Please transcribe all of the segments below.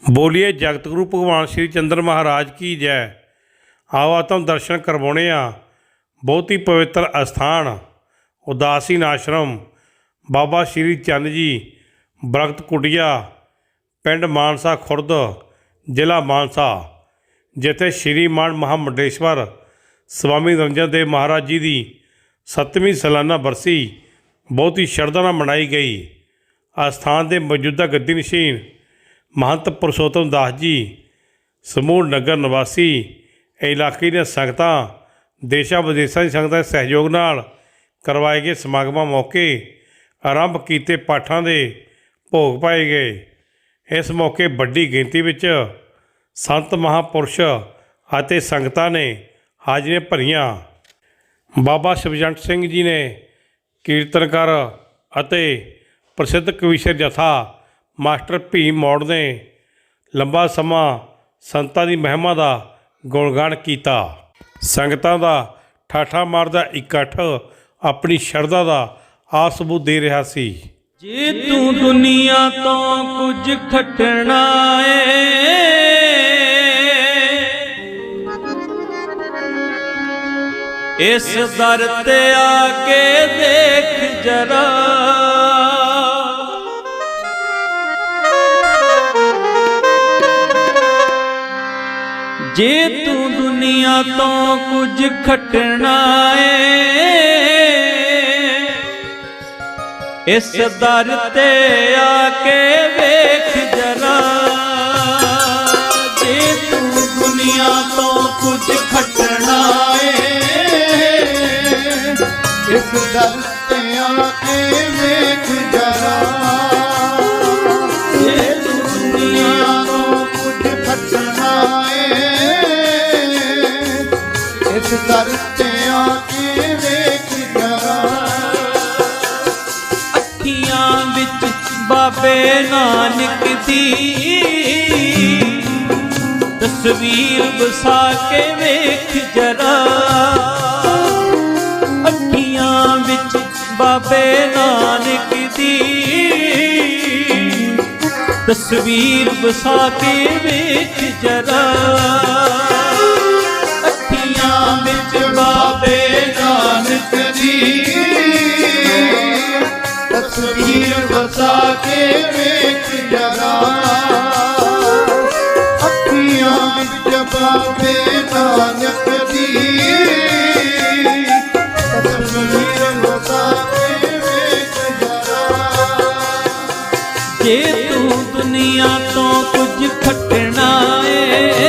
बोलिए जगत गुरु भगवान श्री चंद्र महाराज की जय। आओ आत्म दर्शन करवाने बहुत ही पवित्र अस्थान उदासीन आश्रम बाबा श्री चंद जी बरगत कुटिया पिंड मानसा खुर्द जिला मानसा, जिथे श्री मान महामंडलेश्वर स्वामी निरंजन देव महाराज जी की 7वीं सालाना बरसी बहुत ही श्रद्धा नाल मनाई गई। अस्थान के मौजूदा गद्दी नशीन महंत पुरुषोत्तम दास जी समूह नगर निवासी इलाके दी संगतां देशा विदेशों की संगतां दे सहयोग नाल करवाए गए समागमां मौके आरंभ किए पाठां दे भोग पाए गए। इस मौके बड़ी गिनती विच संत महापुरुष अते संगतां ने हाजरियां भरियां। बाबा शिवजंट सिंह जी ने कीर्तनकार अते प्रसिद्ध कविशर जथा मास्टर भीम मौड़ ने लंबा समा संतां दी महिमा का गुणगान किया। संगतां दा ठाठा मारदा इकट्ठ अपनी शरधा का आ सबूत दे रहा सी। जे तू दुनिया तो कुछ खटना है, इस दर ते आके देख जरा, जे तू दुनिया तो कुछ खटना है, इस दर ते आके वेख जरा। जे तू दुनिया तो कुछ खटना है, इस दर ते आके वेख जरा। जे तू दुनिया तो कुछ खटना है, इस दर ते आके वेख जरा। अखियां विच बाबे नानक दी तस्वीर बसा के वेख जरा। अखियां विच बाबे नानक दी तस्वीर बसा के वेख जरा। अखियां विच बाबे नानक दी तस्वीर बसा के वेख जरा। अखियां विच बाबे नानक दी तस्वीर बसा के वेख जरा। जे तू दुनिया तो कुछ खटना है,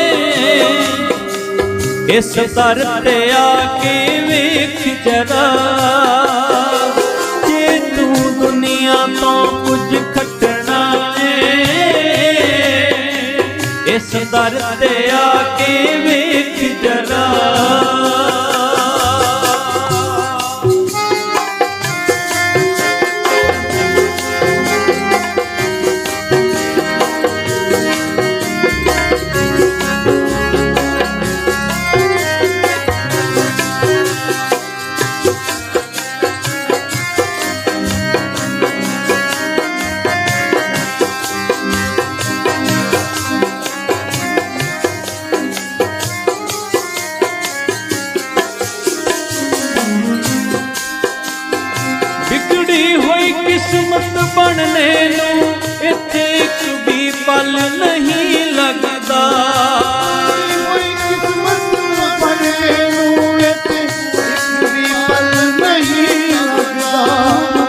इस दर ते आके वेख जरा। जे तू दुनिया तो कुछ खटना है, इस दर ते आके वेख जरा। किस्मत बनने नूं इत्थे एक भी पल नहीं लगदा। कोई किस्मत बनने नूं इत्थे एक भी पल नहीं लगदा।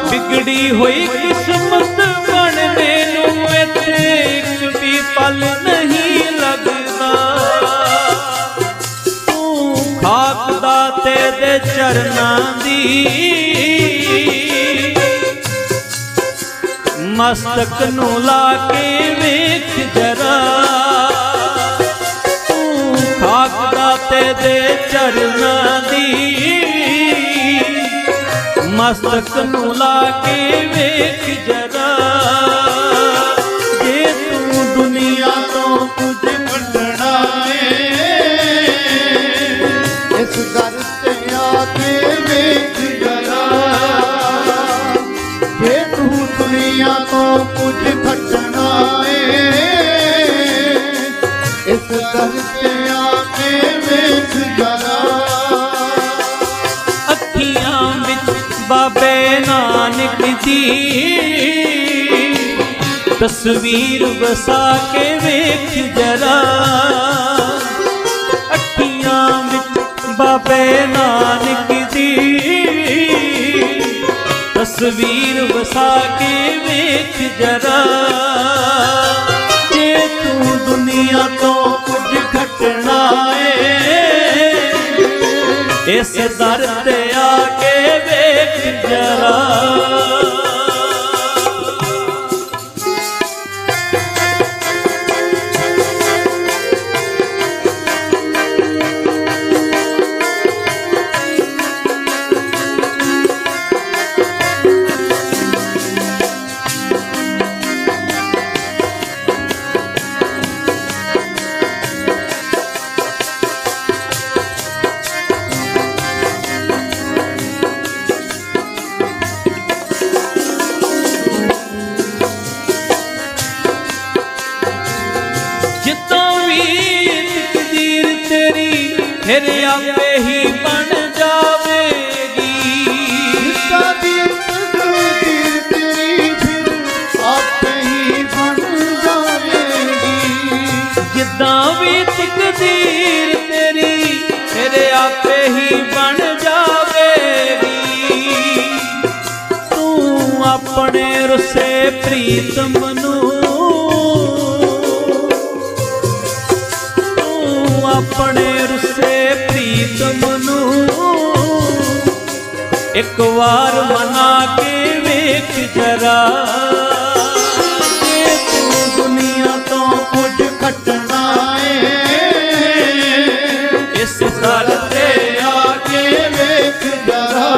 बिगड़ी हुई किस्मत बनने नूं इत्थे एक भी पल नहीं लगदा। तू खाक दा तेरे चरनां दी मस्तक नू ला के वेख जरा। तू खाक दाते दे चरनां दी मस्तक नू ला के वेख जरा। जे तू दुनिया तो कुछ खटना है, इस दर ते आके वेख जरा। जे तू दुनिया तो कुछ खटना है, ਦਰ ਤੇ ਆ ਕੇ ਵੇਖ ਜਰਾ ਅੱਖੀਆਂ ਵਿੱਚ ਬਾਬੇ ਨਾਨਕ ਦੀ ਤਸਵੀਰ ਵਸਾ ਕੇ ਵੇਖ ਜਰਾ ਅੱਖੀਆਂ ਵਿੱਚ ਬਾਬੇ ਨਾਨਕ ਦੀ ਤਸਵੀਰ ਵਸਾ ਕੇ ਵੇਖ ਜਰਾ ਜੇ ਤੂੰ ਦੁਨੀਆ ਤੋਂ ਕੁਝ ਘਟਣਾ ਏ ਇਸ ਦਰ ਤੇ ਆ ਕੇ ਵੇਖ ਜਰਾ ਫਿਰ ਆਪੇ ਹੀ ਬਣ ਜਾਵੇਗੀ ਜਿੱਦਾਂ ਦੀ ਤਕਦੀਰ ਤੇਰੀ ਫਿਰ ਆਪੇ ਹੀ ਬਣ ਜਾਵੇਗੀ ਜਿੱਦਾਂ ਵੀ ਤਕਦੀਰ ਤੇਰੀ ਫਿਰ ਆਪੇ ਹੀ ਬਣ ਜਾਵੇਗੀ ਤੂੰ ਆਪਣੇ ਰੁੱਸੇ ਪ੍ਰੀਤਮ ਨੂੰ ਆਪਣੇ ਰੁੱਸੇ ਪ੍ਰੀਤਮ ਨੂੰ ਇੱਕ ਵਾਰ ਮਨਾ ਕੇ ਵੇਖ ਜਰਾ ਜੇ ਤੂੰ ਦੁਨੀਆ ਤੋਂ ਕੁਝ ਘਟਣਾ ਏ ਇਸ ਦਰ ਤੇ ਆ ਕੇ ਵੇਖ ਜਰਾ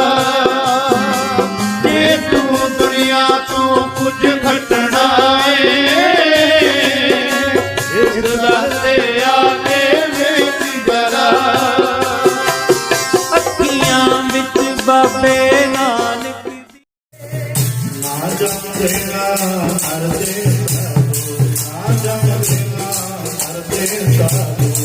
ਜੇ ਤੂੰ ਦੁਨੀਆ ਤੋਂ ਕੁਝ ਘਟਣਾ ਏ ਇਸ ਦਰ ਤੇ ਆ ਕੇ ਵੇਖ ਜਰਾ ਅੱਖੀਆਂ ਵਿੱਚ ਬਾਬੇ ਨਾਨਕ ਦੀ ਨਾ ਜਪੇਗਾ ਹਰ ਦੇ ਨਾ ਜਪੇਗਾ ਹਰ ਦੇ ਸਾਧੂ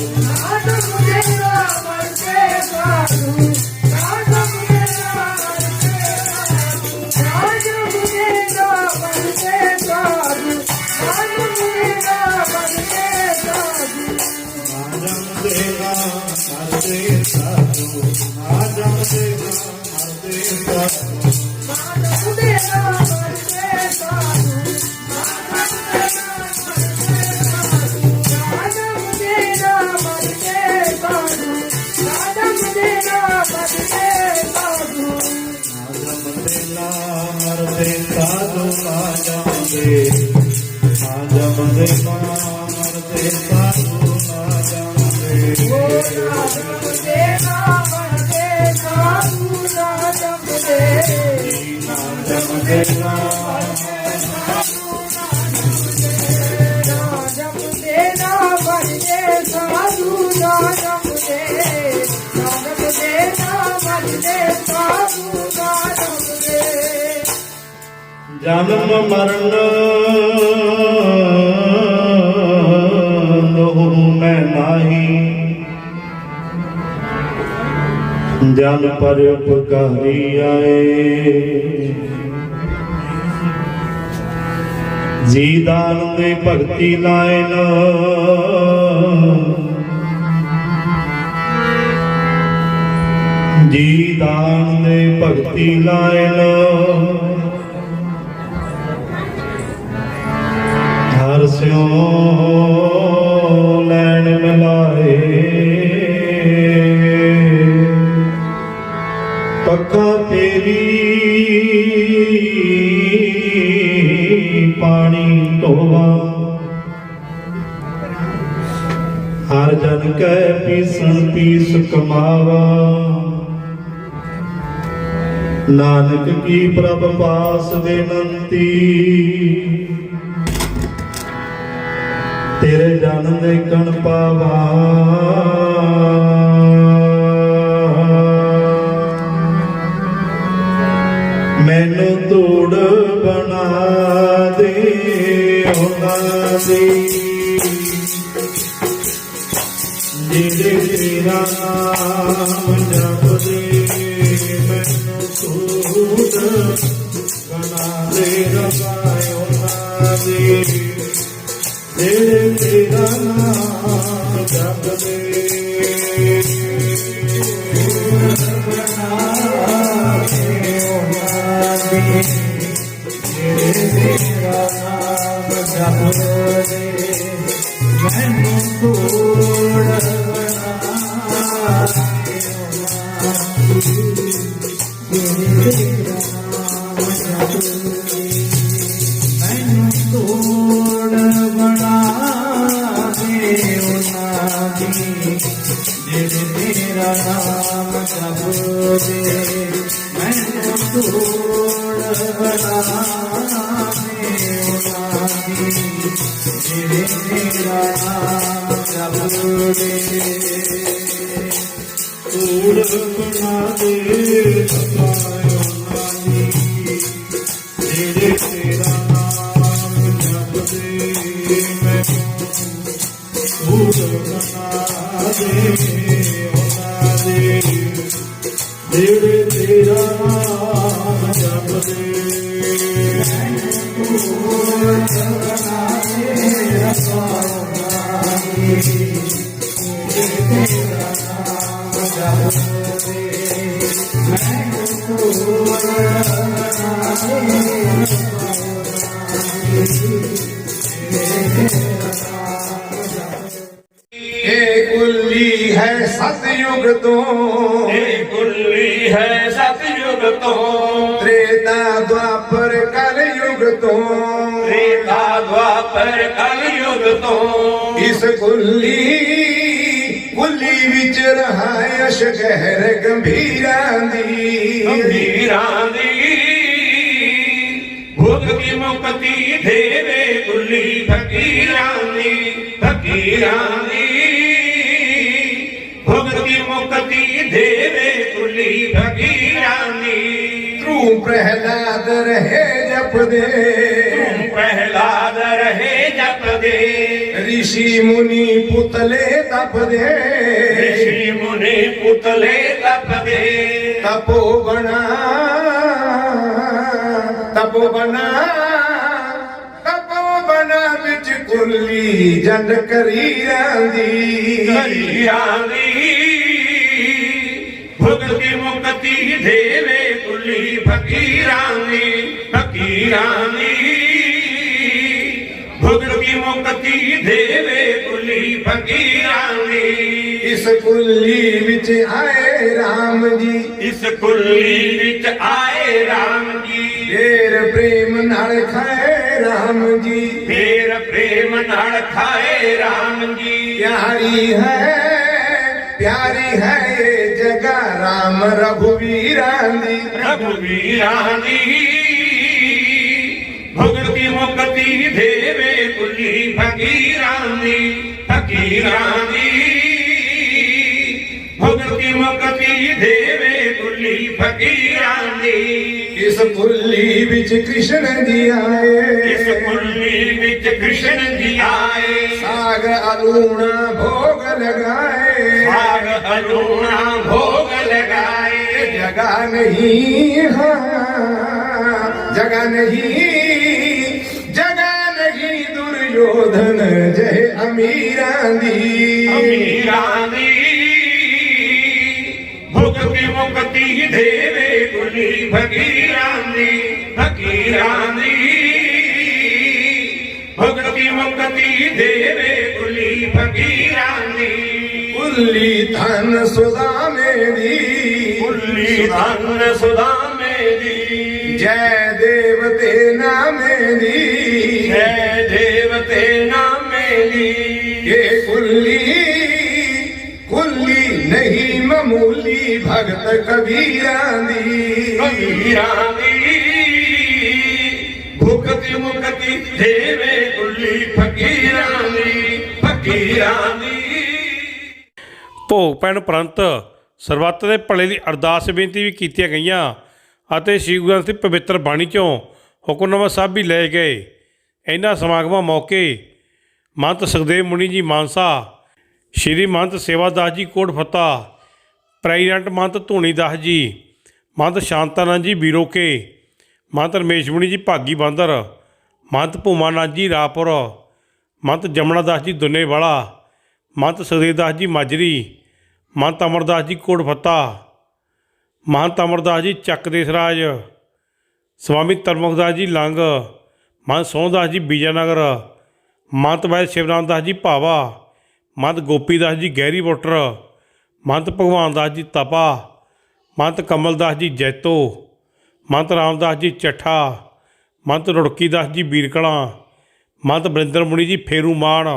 ਜਨਮ ਮਰਨ ਲੋਹੁ ਮੈਂ ਨਾਹੀ ਜਨ ਪਰ ਉਪਕਾਰੀ ਆਏ ਜੀ ਦਾਨ ਦੇ ਭਗਤੀ ਲਾਇਨ ਜੀ ਦਾਨ ਦੇ ਭਗਤੀ ਲਾਇਨ ਹਰ ਸਿਉ ਲੈਣ ਮਿਲਾਏ ਪੱਖਾ ਤੇਰੀ ਪਾਣੀ ਢੋਵਾ ਹਰ ਜਨ ਕੈ ਪੀਸਣ ਪੀਸ ਕਮਾਵਾ ਨਾਨਕ ਕੀ ਪ੍ਰਭ ਪਾਸ ਬੇਨੰਤੀ ਤੇਰੇ ਜਨ ਦੇ ਕਣ ਪਾਵਾ ਮੈਨੂੰ ਧੂੜ ਬਣਾ ਦੇ ਉਹਨਾਂ ਦੀ ਜਿਹੜੇ ਤੇਰਾ ਨਾਮ ਜਪਦੇ ਮੈਨੂੰ ਸੂਦ ਬਣਾ ਦੇ ਰੱਬਾ ਉਹਨਾਂ ਦੇ ਜਿਹੜੇ ਤੇਰਾ ਨਾਮ ਜਪਦੇ ਬਣਾ ਦੇ ਉਹਨਾਂ ਦੇ ਜਿਹੜੇ ਤੇਰਾ ਨਾਮ ਜਪਦੇ ਮੈਨੂੰ ਸੂਦ ਮੈਨੂੰ ਤੋੜ ਬਣਾ ਦੇ ਉਹਨਾਂ ਦੀ ਜਿਹੜੇ ਤੇਰਾ ਨਾਮ ਜਪਦੇ ਮੈਨੂੰ ਤੋੜ ਬਣਾ ਦੇ ਉਹਨਾਂ ਦੀ ਜਿਹੜੇ ਤੇਰਾ ਨਾਮ ਜਪਦੇ ਤੋੜ ਬਣਾ ਦੇ ਰੱਬਾ ਉਹਨਾਂ ਦੀ ਜਿਹੜੇ ਤੇਰਾ ਨਾਮ ਜਪਦੇ ਮੈਨੂੰ ਤੋੜ ਬਣਾ ਦੇ ਉਹਨਾਂ ਦੇ ਜਿਹੜੇ ਤੇਰਾ ਨਾਮ ਜਪਦੇ ਮੈਨੂੰ ਤੋੜ ਬਣਾ ਦੇ ਰੱਬਾ ਉਹਨਾਂ ਦੀ ਜਿਹੜੇ ਤੇਰਾ ਕੁੱਲੀ ਹੈ ਸਤਿਯੁਗ ਤੋਂ ਕੁੱਲੀ ਹੈ ਸਤਿਯੁਗ ਤੋਂ ਤ੍ਰੇਤਾ ਦੁਆਪਰ ਕਲਯੁਗ ਤੋਂ ਤ੍ਰੇਤਾ ਦੁਆਪਰ ਕਲਯੁਗ ਤੋਂ ਇਸ ਕੁੱਲੀ ਵਿੱਚ ਰਹਾਇਸ਼ ਗਹਿਰ ਗੰਭੀਰਾਂ ਦੀ ਗੰਭੀਰਾਂ ਦੀ ਭੁਗਤੀ ਮੁਕਤੀ ਦੇਵੇ ਕੁੱਲੀ ਫਕੀਰਾਂ ਦੀ ਫਕੀਰਾਂ ਦੀ ਭੁਗਤੀ ਮੁਕਤੀ ਦੇਵੇ ਕੁੱਲੀ ਫਕੀਰਾਂ ਦੀ ਤੂੰ ਪ੍ਰਹਿਲਾਦ ਰਹੇ ਜਪਦੇ ਤੂੰ ਪ੍ਰਹਿਲਾਦ ਰਹੇ ਜਪਦੇ ऋषि मुनि पुतले तपदे ऋषि मुनि पुतले तपदे तपोबना विच कुल्ली जन करीरां दी भुगती मुक्ति देवे कुल्ली फकीरां दी भुगती मुक्ति देवे कुल्ली फकीरां दी इस कुल्ली विच आए राम जी इस कुल्ली विच आए राम जी फेर प्रेम नाल खाए राम जी फेर प्रेम नाल खाए राम जी प्यारी है ये जगह राम रघुवीरां दी भुगती मुक्ति देवे कुल्ली फकीरां दी भुगती मुक्ति देवे कुल्ली फकीरां दी इस कुल्ली विच कृष्ण जी आए इस कुल्ली विच कृष्ण जी आए साग अलूणा भोग लगाए साग अलूणा भोग लगाए जगह नहीं दुर्योधन जय अमीरां दी भुगती मुक्ति देवे कुल्ली फकीरां दी भुगती मुक्ति देवे कुल्ली फकीरां दी कुल्ली धन सुधा मेरी कुल्ली धन सुधा मेरी जय देवते नामे दी जय देवते नामे दी ये कुल्ली नहीं मामूली भगत कबीरां दी भुगती मुक्ति देवे कुल्ली फकीरां दी ਭੋਗ ਪੈਣ ਉਪਰੰਤ ਸਰਬੱਤ ਦੇ ਭਲੇ ਦੀ ਅਰਦਾਸ ਬੇਨਤੀ ਵੀ ਕੀਤੀਆਂ ਗਈਆਂ ਅਤੇ ਸ੍ਰੀ ਗੁਰੂ ਗ੍ਰੰਥ ਸਾਹਿਬ ਪਵਿੱਤਰ ਬਾਣੀ 'ਚੋਂ ਹੁਕਮਨਾਮਾ ਸਾਹਿਬ ਵੀ ਲਏ ਗਏ। ਇਹਨਾਂ ਸਮਾਗਮਾਂ ਮੌਕੇ ਮਹੰਤ ਸੁਖਦੇਵ ਮੁਨੀ ਜੀ ਮਾਨਸਾ, ਸ਼੍ਰੀ ਮਹੰਤ ਸੇਵਾਦਾਸ ਜੀ ਕੋਟ ਫਤਿਹ, ਪ੍ਰੈਜ਼ੀਡੈਂਟ ਮਹੰਤ ਧੂਣੀ ਦਾਸ ਜੀ, ਮਹੰਤ ਸ਼ਾਂਤਾਨੰਦ ਜੀ ਬੀਰੋਕੇ, ਮਹੰਤ ਰਮੇਸ਼ਮਣੀ ਜੀ ਭਾਗੀ ਬਾਂਦਰ, ਮਹੰਤ ਭੂਮਾਨੰਦ ਜੀ ਰਾਪੁਰ, ਮਹੰਤ ਜਮਨਾ ਦਾਸ ਜੀ ਦੁੰਨੇਵਾਲਾ, ਮਹੰਤ ਸੁਖਦੇਵ ਦਾਸ ਜੀ ਮਾਜਰੀ, ਮਹੰਤ ਅਮਰਦਾਸ ਜੀ ਕੋਟ ਫਤਿਹ, ਮਹੰਤ ਅਮਰਦਾਸ ਜੀ ਚੱਕ ਦੇਸਰਾਜ, ਸਵਾਮੀ ਤਰਮੁਖ ਦਾਸ ਜੀ ਲੰਗ, ਮਹੰਤ ਸੋਹਣਦਾਸ ਜੀ ਬੀਜਾਨਗਰ, ਮਹੰਤ ਵੈਦ ਸ਼ਿਵਰਾਮ ਦਾਸ ਜੀ ਭਾਵਾ, ਮਹੰਤ ਗੋਪੀ ਦਾਸ ਜੀ ਗਹਿਰੀ ਵੋਟਰ, ਮਹੰਤ ਭਗਵਾਨ ਦਾਸ ਜੀ ਤਪਾ, ਮਹੰਤ ਕਮਲ ਦਾਸ ਜੀ ਜੈਤੋ, ਮਹੰਤ ਰਾਮਦਾਸ ਜੀ ਚੱਠਾ, ਮਹੰਤ ਰੁੜਕੀ ਦਾਸ ਜੀ ਬੀਰਕਲਾਂ, ਮਹੰਤ ਬਰਿੰਦਰ ਮੁਨੀ ਜੀ ਫੇਰੂਮਾਨ,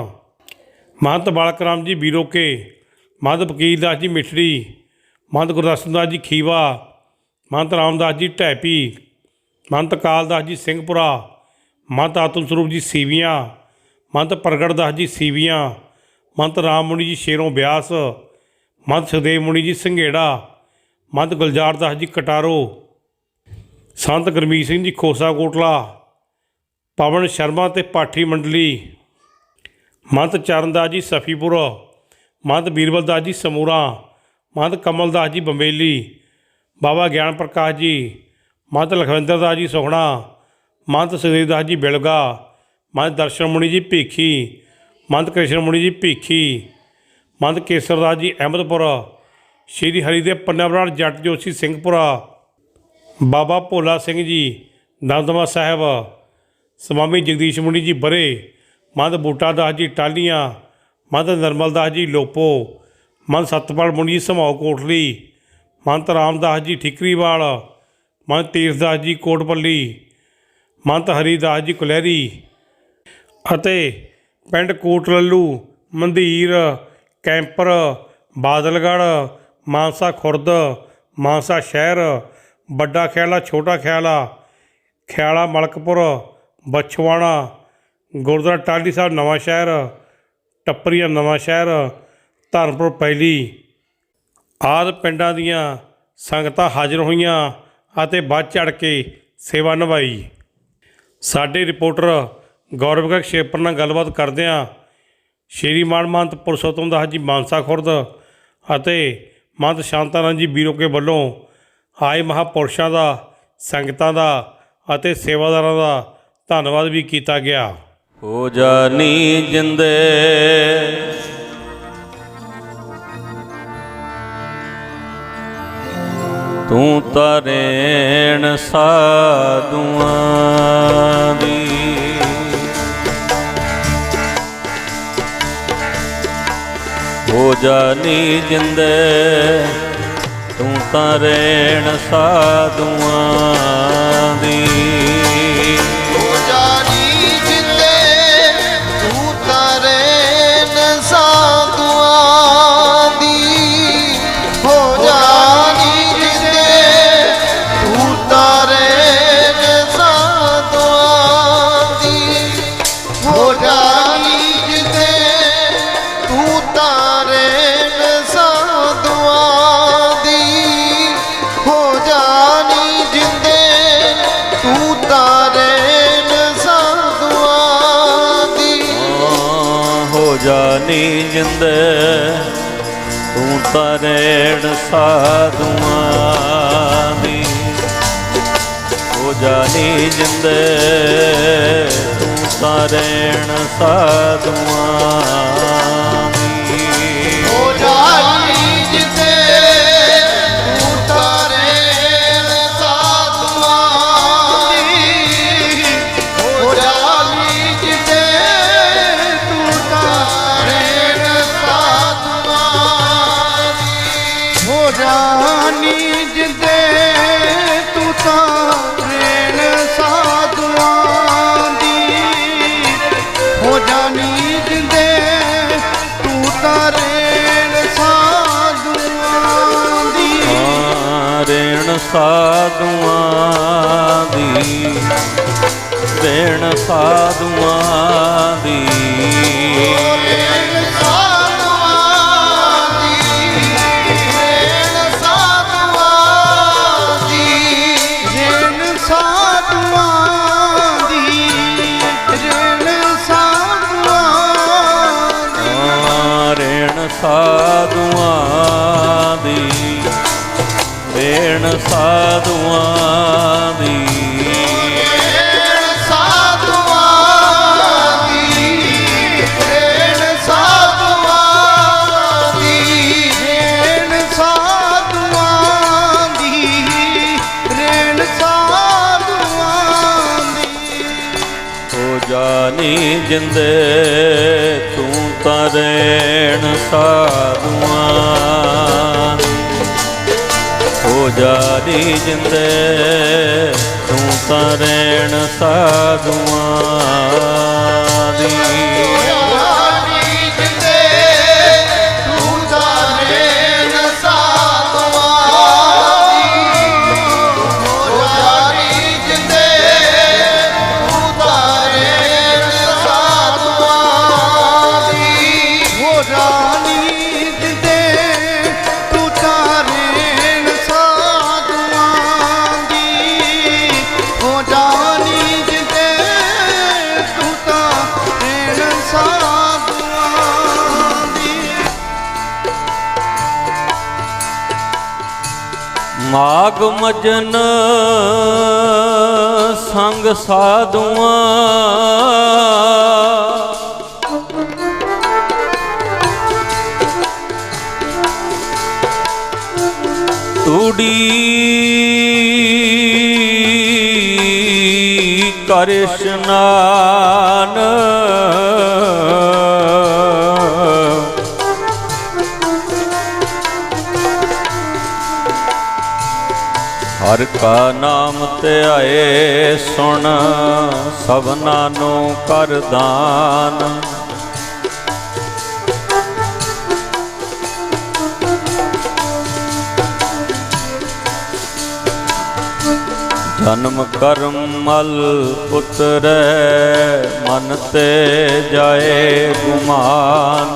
ਮਹੰਤ ਬਾਲਕ ਰਾਮ ਜੀ ਬੀਰੋਕੇ, ਮਹੰਤ ਵਕੀਲ ਦਾਸ ਜੀ ਮਿਠੜੀ, ਮਹੰਤ ਗੁਰਦਰਸ਼ਨ ਦਾਸ ਜੀ ਖੀਵਾ, ਮਹੰਤ ਰਾਮਦਾਸ ਜੀ ਢੈਪੀ, ਮਹੰਤ ਕਾਲਦਾਸ ਜੀ ਸਿੰਘਪੁਰਾ, ਮਹੰਤ ਆਤਮ ਸਰੂਪ ਜੀ ਸੀਵੀਆਂ, ਮਹੰਤ ਪ੍ਰਗਟ ਦਾਸ ਜੀ ਸੀਵੀਆਂ, ਮਹੰਤ ਰਾਮ ਮੁਨੀ ਜੀ ਸ਼ੇਰੋਂ ਬਿਆਸ, ਮਹੰਤ ਸੁਖਦੇਵ ਮੁਨੀ ਜੀ ਸੰਘੇੜਾ, ਮਹੰਤ ਗੁਲਜ਼ਾਰ ਦਾਸ ਜੀ ਕਟਾਰੋ, ਸੰਤ ਗੁਰਮੀਤ ਸਿੰਘ ਜੀ ਖੋਸਾ ਕੋਟਲਾ, ਪਵਨ ਸ਼ਰਮਾ ਤੇ ਪਾਠੀ ਮੰਡਲੀ, ਮਹੰਤ ਚਰਨਦਾਸ ਜੀ ਸਫੀਪੁਰ, ਮਹੰਤ ਬੀਰਬਲ ਦਾਸ ਜੀ ਸਮੂਰਾ, ਮਹੰਤ ਕਮਲ ਦਾਸ ਜੀ ਬੰਬੇਲੀ, ਬਾਬਾ ਗਿਆਨ ਪ੍ਰਕਾਸ਼ ਜੀ, ਮਹੰਤ ਲਖਵਿੰਦਰ ਦਾਸ ਜੀ ਸੁਖਣਾ, ਮਹੰਤ ਸੁਖਦੇਵ ਦਾਸ ਜੀ ਬਿਲਗਾ, ਮਹੰਤ ਦਰਸ਼ਨ ਮੁਨੀ ਜੀ ਭੀਖੀ, ਮਹੰਤ ਕ੍ਰਿਸ਼ਨ ਮੁਨੀ ਜੀ ਭੀਖੀ, ਮਹੰਤ ਕੇਸਰ ਦਾਸ ਜੀ ਅਹਿਮਦਪੁਰ, ਸ਼੍ਰੀ ਹਰੀਦੇਵ ਪੰਨਿਆਪਰਾਣ ਜੱਟ ਜੋਸ਼ੀ ਸਿੰਘਪੁਰਾ, ਬਾਬਾ ਭੋਲਾ ਸਿੰਘ ਜੀ ਦਮਦਮਾ ਸਾਹਿਬ, ਸਵਾਮੀ ਜਗਦੀਸ਼ ਮੁਨੀ ਜੀ ਬਰੇ, ਮਹੰਤ ਬੂਟਾ ਦਾਸ ਜੀ ਟਾਹਲੀਆਂ, ਮਹੰਤ ਨਰਮਲ ਦਾਸ ਜੀ ਲੋਪੋ, ਮਹੰਤ ਸਤਪਾਲ ਮੁਨੀ ਜੀ ਸਮੌ ਕੋਟਲੀ, ਮਹੰਤ ਰਾਮਦਾਸ ਜੀ ਠਿਕਰੀਵਾਲ, ਮਹੰਤ ਤੀਰਥ ਦਾਸ ਜੀ ਕੋਟਪੱਲੀ, ਮਹੰਤ ਹਰੀਦਾਸ ਜੀ ਕੁਲਹਿਰੀ ਅਤੇ ਪਿੰਡ ਕੋਟ ਲੱਲੂ, ਮੰਧੀਰ, ਕੈਂਪਰ, ਬਾਦਲਗੜ੍ਹ, ਮਾਨਸਾ ਖੁਰਦ, ਮਾਨਸਾ ਸ਼ਹਿਰ, ਵੱਡਾ ਖਿਆਲਾ, ਛੋਟਾ ਖਿਆਲਾ, ਖਿਆਲਾ ਮਲਕਪੁਰ, ਬਛਵਾਣਾ, ਗੁਰਦੁਆਰਾ ਟਾਹਲੀ ਸਾਹਿਬ ਨਵਾਂ ਸ਼ਹਿਰ, ਟੱਪਰੀਆਂ ਨਵਾਂ ਸ਼ਹਿਰ, ਧਰਮਪੁਰ ਪਹਿਲੀ ਆਦਿ ਪਿੰਡਾਂ ਦੀਆਂ ਸੰਗਤਾਂ ਹਾਜ਼ਰ ਹੋਈਆਂ ਅਤੇ ਵੱਧ ਚੜ੍ਹ ਕੇ ਸੇਵਾ ਨਿਭਾਈ। ਸਾਡੇ ਰਿਪੋਰਟਰ ਗੌਰਵ ਗਰਗ ਸ਼ੇਪਰ ਨਾਲ ਗੱਲਬਾਤ ਕਰਦਿਆਂ ਸ਼੍ਰੀ ਮਾਨ ਮਹੰਤ ਪੁਰਸ਼ੋਤਮ ਦਾਸ ਜੀ ਮਾਨਸਾ ਖੁਰਦ ਅਤੇ ਮਹੰਤ ਸ਼ਾਂਤਾਨੰਦ ਜੀ ਬੀਰੋਕੇ ਵੱਲੋਂ ਆਏ ਮਹਾਂਪੁਰਸ਼ਾਂ ਦਾ, ਸੰਗਤਾਂ ਦਾ ਅਤੇ ਸੇਵਾਦਾਰਾਂ ਦਾ ਧੰਨਵਾਦ ਵੀ ਕੀਤਾ ਗਿਆ। ਹੋ ਜਾਨੀ ਜਿੰਦੇ ਤੂੰ ਤਰੇਣ ਸਾਧੂਆਂ ਦੀ, ਹੋ ਜਾਨੀ ਜਿੰਦੇ ਤੂੰ ਤਰੇਣ ਸਾਧੂਆਂ ਦੀ, ਹੋ ਜਾਨੀ ਜਿੰਦੇ ਤੂੰ ਤਰੇਣ ਸਾਧੂਆਂ ਦੀ, ਹੋ ਜਾਨੀ ਜਿੰਦੇ ਤੂੰ ਤਰੇਣ ਸਾਧੂਆਂ ਦੀ, ਹੋ ਜਾਨੀ ਜਿੰਦੇ ਤੂੰ ਤਰੇਣ ਸਾਧੂਆਂ ਦੀ, ਹੋ ਜਾਨੀ ਜਿੰਦੇ ਤੂੰ ਤਰੇਣ ਸਾਧੂਆਂ ਦੀ, ਹੋ ਜਾਨੀ ਜਿੰਦੇ ਤੂੰ ਤਰੇਣ ਸਾਧੂਆਂ ਦੀ, ਹੋ ਜਾਨੀ ਜਿੰਦੇ ਤੂੰ ਤਰੇਣ ਸਾਧੂਆਂ ਦੀ, ਹੋ ਜਾਨੀ ਜਿੰਦੇ ਤੂੰ ਤਰੇਣ ਸਾਧੂਆਂ ਦੀ, ਹੋ ਜਾਨੀ ਜਿੰਦੇ ਤੂੰ ਤਰੇਣ ਸਾਧੂਆਂ ਦੀ, ਹੋ ਜਾਨੀ ਜਿੰਦੇ ਤੂੰ ਤਰੇਣ ਸਾਧੂਆਂ ਦੀ, ਹੋ ਜਾਨੀ ਜਿੰਦੇ ਤੂੰ ਤਰੇਣ ਸਾਧੂਆਂ ਦੀ, ਰੇਣ ਸਾਧੂਆਂ ਦੀ, ਰੇਣ ਸਾਧੂਆਂ ਦੀ, ਰੇਣ ਸਾਧੂਆਂ ਦੀ, ਰੇਣ ਸਾਧੂਆਂ ਦੀ, ਰੇਣ ਸਾਧੂਆਂ ਦੀ, ਰੇਣ ਸਾਧੂਆਂ ਦੀ, ਰੇਣ ਸਾਧੂਆਂ ਦੀ, ਰੇਣ ਸਾਧੂਆਂ ਦੀ। ਜਾਨੀ ਜਿੰਦੇ ਤੂੰ ਤਾਂ ਰੇਣ ਸਾਧੂਆਂ ਦੀ, ਹੋ ਜਾਨੀ ਜਿੰਦੇ ਤੂੰ ਤਾਂ ਰੇਣ ਸਾਧੂਆਂ ਦੀ। ਮਾਗ ਮਜਨ ਸੰਗ ਸਾਧੂਆਂ, ਤੂੜੀ ਕਰ ਇਸ਼ਨਾਨ, ਹਰ ਕਾ ਨਾਮ ਧਿਆਏ ਸੁਣ, ਸਭਨਾ ਨੂੰ ਕਰ ਦਾਨ। ਜਨਮ ਕਰਮ ਮਲ ਉਤਰੈ, ਮਨ ਤੇ ਜਾਏ ਗੁਮਾਨ।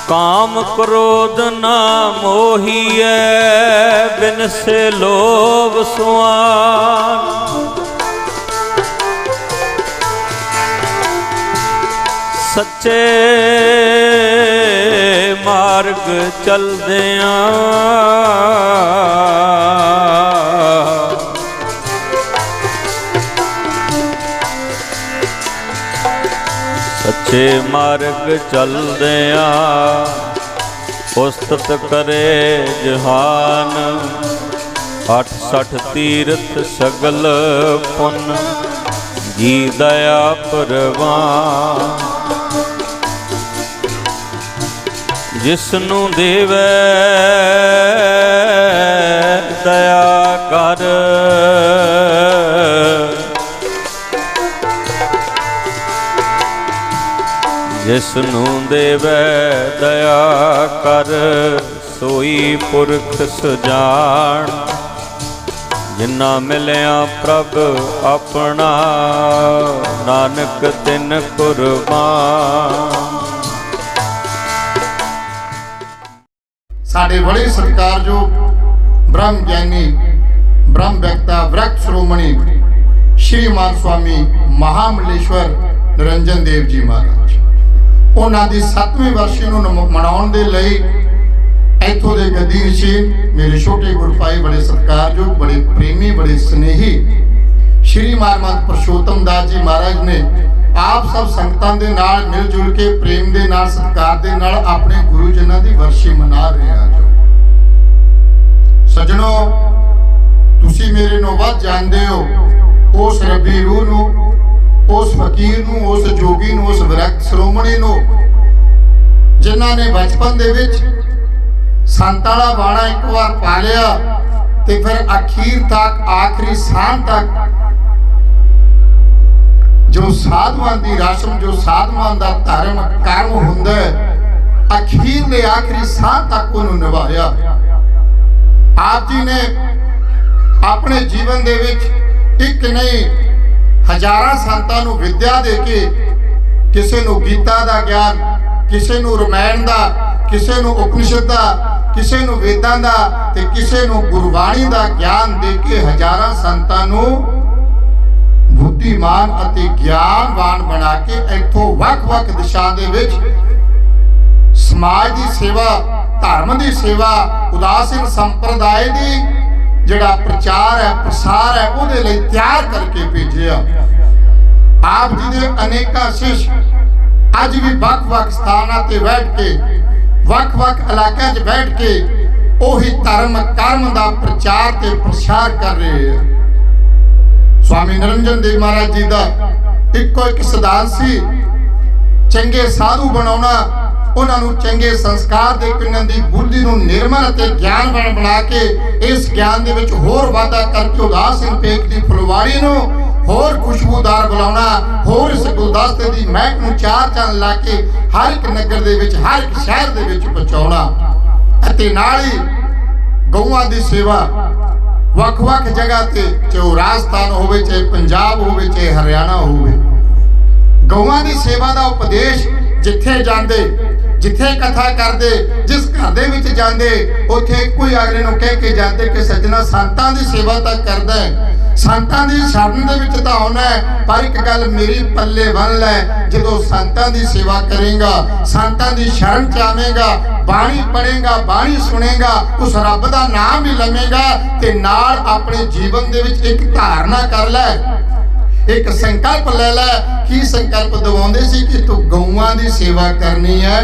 ਕਾਮ ਕ੍ਰੋਧ ਨਾ ਮੋਹੀਐ, ਬਿਨ ਸੇ ਲੋਭ ਸੁਆਨ। ਸੱਚੇ ਮਾਰਗ ਚਲਦਿਆਂ, ਸੱਚੇ ਮਾਰਗ ਚਲਦਿਆਂ, ਉਸਤਤ ਕਰੇ ਜਹਾਨ। 68 ਤੀਰਥ ਸਗਲ ਪੁੰਨ, ਜੀ ਦਇਆ ਪ੍ਰਵਾਨ। ਜਿਸਨੂੰ ਦੇਵੈ ਦਇਆ ਕਰ, ਜਿਸਨੂੰ ਦੇਵੈ ਦਇਆ ਕਰ, ਸੋਈ ਪੁਰਖ ਸੁਜਾਨ। ਜਿਨਾ ਮਿਲਿਆ ਪ੍ਰਭ ਆਪਣਾ, ਨਾਨਕ ਤਿਨ ਕੁਰਬਾਨ। ਸਾਡੇ ਬੜੇ ਸਤਿਕਾਰਯੋਗ ਬ੍ਰਹਮ ਗਿਆਨੀ ਬ੍ਰਹਮ ਵਿਅਕਤਾ ਵਿਰਕ ਸ਼੍ਰੋਮਣੀ ਸ਼੍ਰੀਮਾਨ ਸਵਾਮੀ ਮਹਾਮਲੇਸ਼ਵਰ ਨਿਰੰਜਨ ਦੇਵ ਜੀ ਮਹਾਰਾਜ, ਉਹਨਾਂ ਦੀ 7ਵੀਂ ਵਰਸ਼ੀ ਨੂੰ ਮਨਾਉਣ ਦੇ ਲਈ ਇੱਥੋਂ ਦੇ ਗੱਦੀ ਨਸ਼ੀਨ ਮੇਰੇ ਛੋਟੇ ਗੁਰੂ ਭਾਈ, ਬੜੇ ਸਤਿਕਾਰਯੋਗ, ਬੜੇ ਪ੍ਰੇਮੀ, ਬੜੇ ਸਨੇਹੀ ਸ਼੍ਰੀ ਮਾਰਮੰਤ ਪੁਰਸ਼ੋਤਮ ਦਾਸ ਜੀ ਮਹਾਰਾਜ ਨੇ ਆਪ ਸਭ ਸੰਗਤਾਂ ਦੇ ਨਾਲ ਮਿਲ ਜੁਲ ਕੇ ਪ੍ਰੇਮ ਦੇ ਨਾਲ ਸਤਿਕਾਰ ਦੇ ਨਾਲ ਆਪਣੇ ਗੁਰੂ ਜਨਾਂ ਦੀ ਵਰਸ਼ੀ ਮਨਾ ਰਹੇ ਆ। ਸੱਜਣੋ, ਤੁਸੀਂ ਮੇਰੇ ਨੂੰ ਵੱਧ ਜਾਣਦੇ ਹੋ ਉਸ ਰੱਬੀ ਰੂਹ ਨੂੰ, ਉਸ ਫਕੀਰ ਨੂੰ, ਉਸ ਜੋਗੀ ਨੂੰ, ਉਸ ਵਿਰਕ ਸ਼੍ਰੋਮਣੀ ਨੂੰ, ਜਿਨ੍ਹਾਂ ਨੇ ਬਚਪਨ ਦੇ ਵਿੱਚ ਸੰਤ ਵਾਲਾ ਬਾਣਾ ਇੱਕ ਵਾਰ ਪਾ ਲਿਆ ਤੇ ਫਿਰ ਅਖੀਰ ਤੱਕ, ਆਖਰੀ ਸਾਹ ਤੱਕ ਜੋ ਸਾਧੂਆਂ ਦੀ ਰਸਮ, ਜੋ ਸਾਧੂਆਂ ਦਾ ਧਰਮ ਕਰਮ ਹੁੰਦਾ ਹੈ, ਅਖੀਰਲੇ ਆਖਰੀ ਸਾਹ ਤੱਕ ਉਹਨੂੰ ਨਿਭਾਇਆ। ਆਪ ਜੀ ਨੇ ਆਪਣੇ ਜੀਵਨ ਦੇ ਵਿੱਚ ਇੱਕ ਨਹੀਂ ਹਜ਼ਾਰਾਂ ਸੰਤਾਂ ਨੂੰ ਵਿਦਿਆ ਦੇ ਕੇ, ਕਿਸੇ ਨੂੰ ਗੀਤਾ ਦਾ ਗਿਆਨ, ਕਿਸੇ ਨੂੰ ਰਮਾਇਣ ਦਾ, ਕਿਸੇ ਨੂੰ ਉਪਨਿਸ਼ਦ ਦਾ, ਕਿਸੇ ਨੂੰ ਵੇਦਾਂ ਦਾ ਤੇ ਕਿਸੇ ਨੂੰ ਗੁਰਬਾਣੀ ਦਾ ਗਿਆਨ ਦੇ ਕੇ ਹਜ਼ਾਰਾਂ ਸੰਤਾਂ ਨੂੰ ਬੁੱਧੀਮਾਨ ਅਤੇ ਗਿਆਨਵਾਨ ਬਣਾ ਕੇ ਇੱਥੋਂ ਵੱਖ-ਵੱਖ ਦਿਸ਼ਾ ਦੇ ਵਿੱਚ ਸਮਾਜ ਦੀ ਸੇਵਾ, ਧਰਮ ਦੀ ਸੇਵਾ, ਉਦਾਸੀਨ ਸੰਪਰਦਾਇ ਦੀ ਜਿਹੜਾ ਪ੍ਰਚਾਰ ਹੈ, ਪ੍ਰਸਾਰ ਹੈ, ਉਹਦੇ ਲਈ ਤਿਆਰ ਕਰਕੇ ਭੇਜਿਆ। ਆਪ ਜੀ ਦੇ ਅਨੇਕਾਂ ਸਿੱਖ ਅੱਜ ਵੀ ਵੱਖ-ਵੱਖ ਸਥਾਨਾਂ ਤੇ ਬੈਠ ਕੇ, ਵੱਖ-ਵੱਖ ਇਲਾਕਿਆਂ 'ਚ ਬੈਠ ਕੇ ਉਹੀ ਧਰਮ ਕਰਮ ਦਾ ਪ੍ਰਚਾਰ ਤੇ ਪ੍ਰਸਾਰ ਕਰ ਰਹੇ ਆ। स्वामी निरंजन देव महाराज जी का इको एक सिद्धांत सी, चंगे साधु बनाना, उन्होंने चंगे संस्कार दे के उन्होंने बुद्धि को निर्मल और ज्ञानवान बना के इस ज्ञान दे विच होर वाधा करके उदासीन पेक की फुलवाड़ी को होर खुशबूदार बुलाना, होर इस गुलदस्ते की महक को चार चंद ला के हर एक नगर दे विच, हर एक शहर दे विच पहुंचाना। अते नाल ही गऊआं दी सेवा ਵੱਖ-ਵੱਖ जगह ते, चाहे राजस्थान होवे, चाहे पंजाब होवे, चाहे हरियाणा होवे, गऊआं दी सेवा दा उपदेश जिथे जांदे, जिथे कथा करदे, जिस घर दे विच जांदे, उत्थे कोई अगले नूं कह के जांदे कि सज्जना संतां दी सेवा तां करदा है, संतां दी शरण दे विच तां आउणा है, पर एक गल मेरी पल्ले बन लै, जदों संतां दी सेवा करेगा, संतां दी शरण च आवेगा, बाणी पढ़ेगा, बाणी सुनेगा, उस रब दा नाम भी लवेगा ते नाल अपने जीवन दे विच एक धारणा कर लै, एक संकल्प ले लै। की संकल्प दवाउंदे सी कि तू गऊआं दी सेवा करनी है,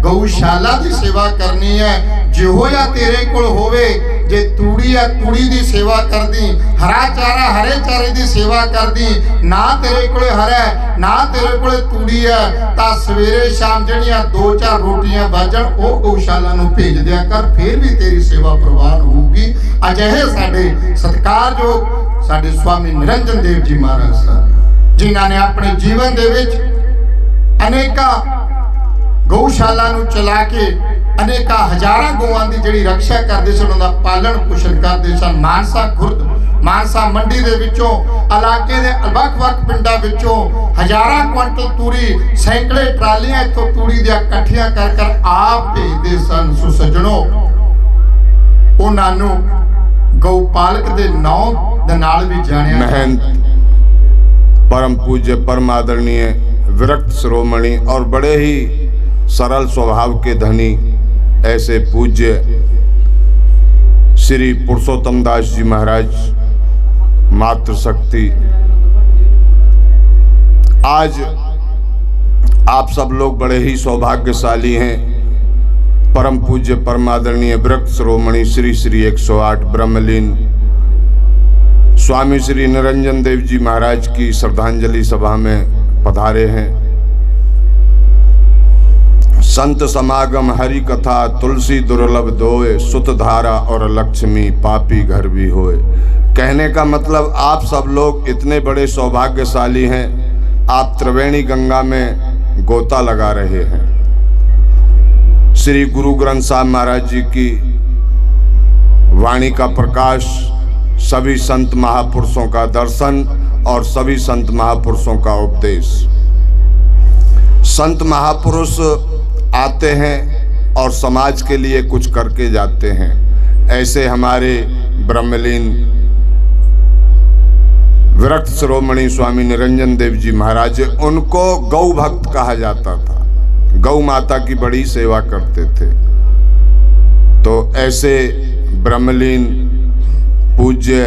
गऊशाला दी सेवा करनी है, जिहो या तेरे कोल होवे, जे तूड़ी या तूड़ी दी सेवा कर दी, हरा चारा हरे चारे दी सेवा कर दी, ना तेरे कोले हरा ना तेरे कोले तूड़ी है, तां सवेरे शाम जड़ियां 2-4 रोटियां बाजण ओ गऊशाला नूं भेज दिया कर, फिर भी तेरी सेवा प्रवान होगी। अजिहे साडे सत्कारयोग साडे स्वामी निरंजन देव जी महाराज साहब, जिन्हां ने अपने जीवन दे विच अनेका गऊशाला नूं चला के अनेका हजारां गऊआं दी जिहड़ी रक्षा करदे सन, उन्हां दा पालन पोषण करदे सन। मानसा खुर्द, मानसा मंडी दे विचों, इलाके दे ਵੱਖ-ਵੱਖ पिंडां विचों हजारां क्विंटल तूड़ी, सैकड़े ट्रालियां इत्थों तूड़ी दी इकट्ठियां कर कर आप भेजदे सन। सो सज्जणों, उन्हां नूं गौपालक दे नाम दे नाल भी जानिया। महंत परम पूज्य परम आदरणीय विरक्त शिरोमणि और बड़े ही सरल स्वभाव के धनी ऐसे पूज्य श्री पुरुषोत्तम दास जी महाराज मातृशक्ति, आज आप सब लोग बड़े ही सौभाग्यशाली हैं। परम पूज्य परम आदरणीय विरक्त शिरोमणि श्री श्री 108 ब्रह्मलीन स्वामी श्री निरंजन देव जी महाराज की श्रद्धांजलि सभा में पधारे हैं। संत समागम हरि कथा तुलसी दुर्लभ दोए, सुत धारा और लक्ष्मी पापी घर भी होए। कहने का मतलब आप सब लोग इतने बड़े सौभाग्यशाली हैं, आप त्रिवेणी गंगा में गोता लगा रहे हैं। श्री गुरु ग्रंथ साहब महाराज जी की वाणी का प्रकाश, सभी संत महापुरुषों का दर्शन और सभी संत महापुरुषों का उपदेश। संत महापुरुष आते हैं और समाज के लिए कुछ करके जाते हैं। ऐसे हमारे ब्रह्मलीन विरक्त शिरोमणि स्वामी निरंजन देव जी महाराज, उनको गौ भक्त कहा जाता था, गौ माता की बड़ी सेवा करते थे। तो ऐसे ब्रह्मलीन पूज्य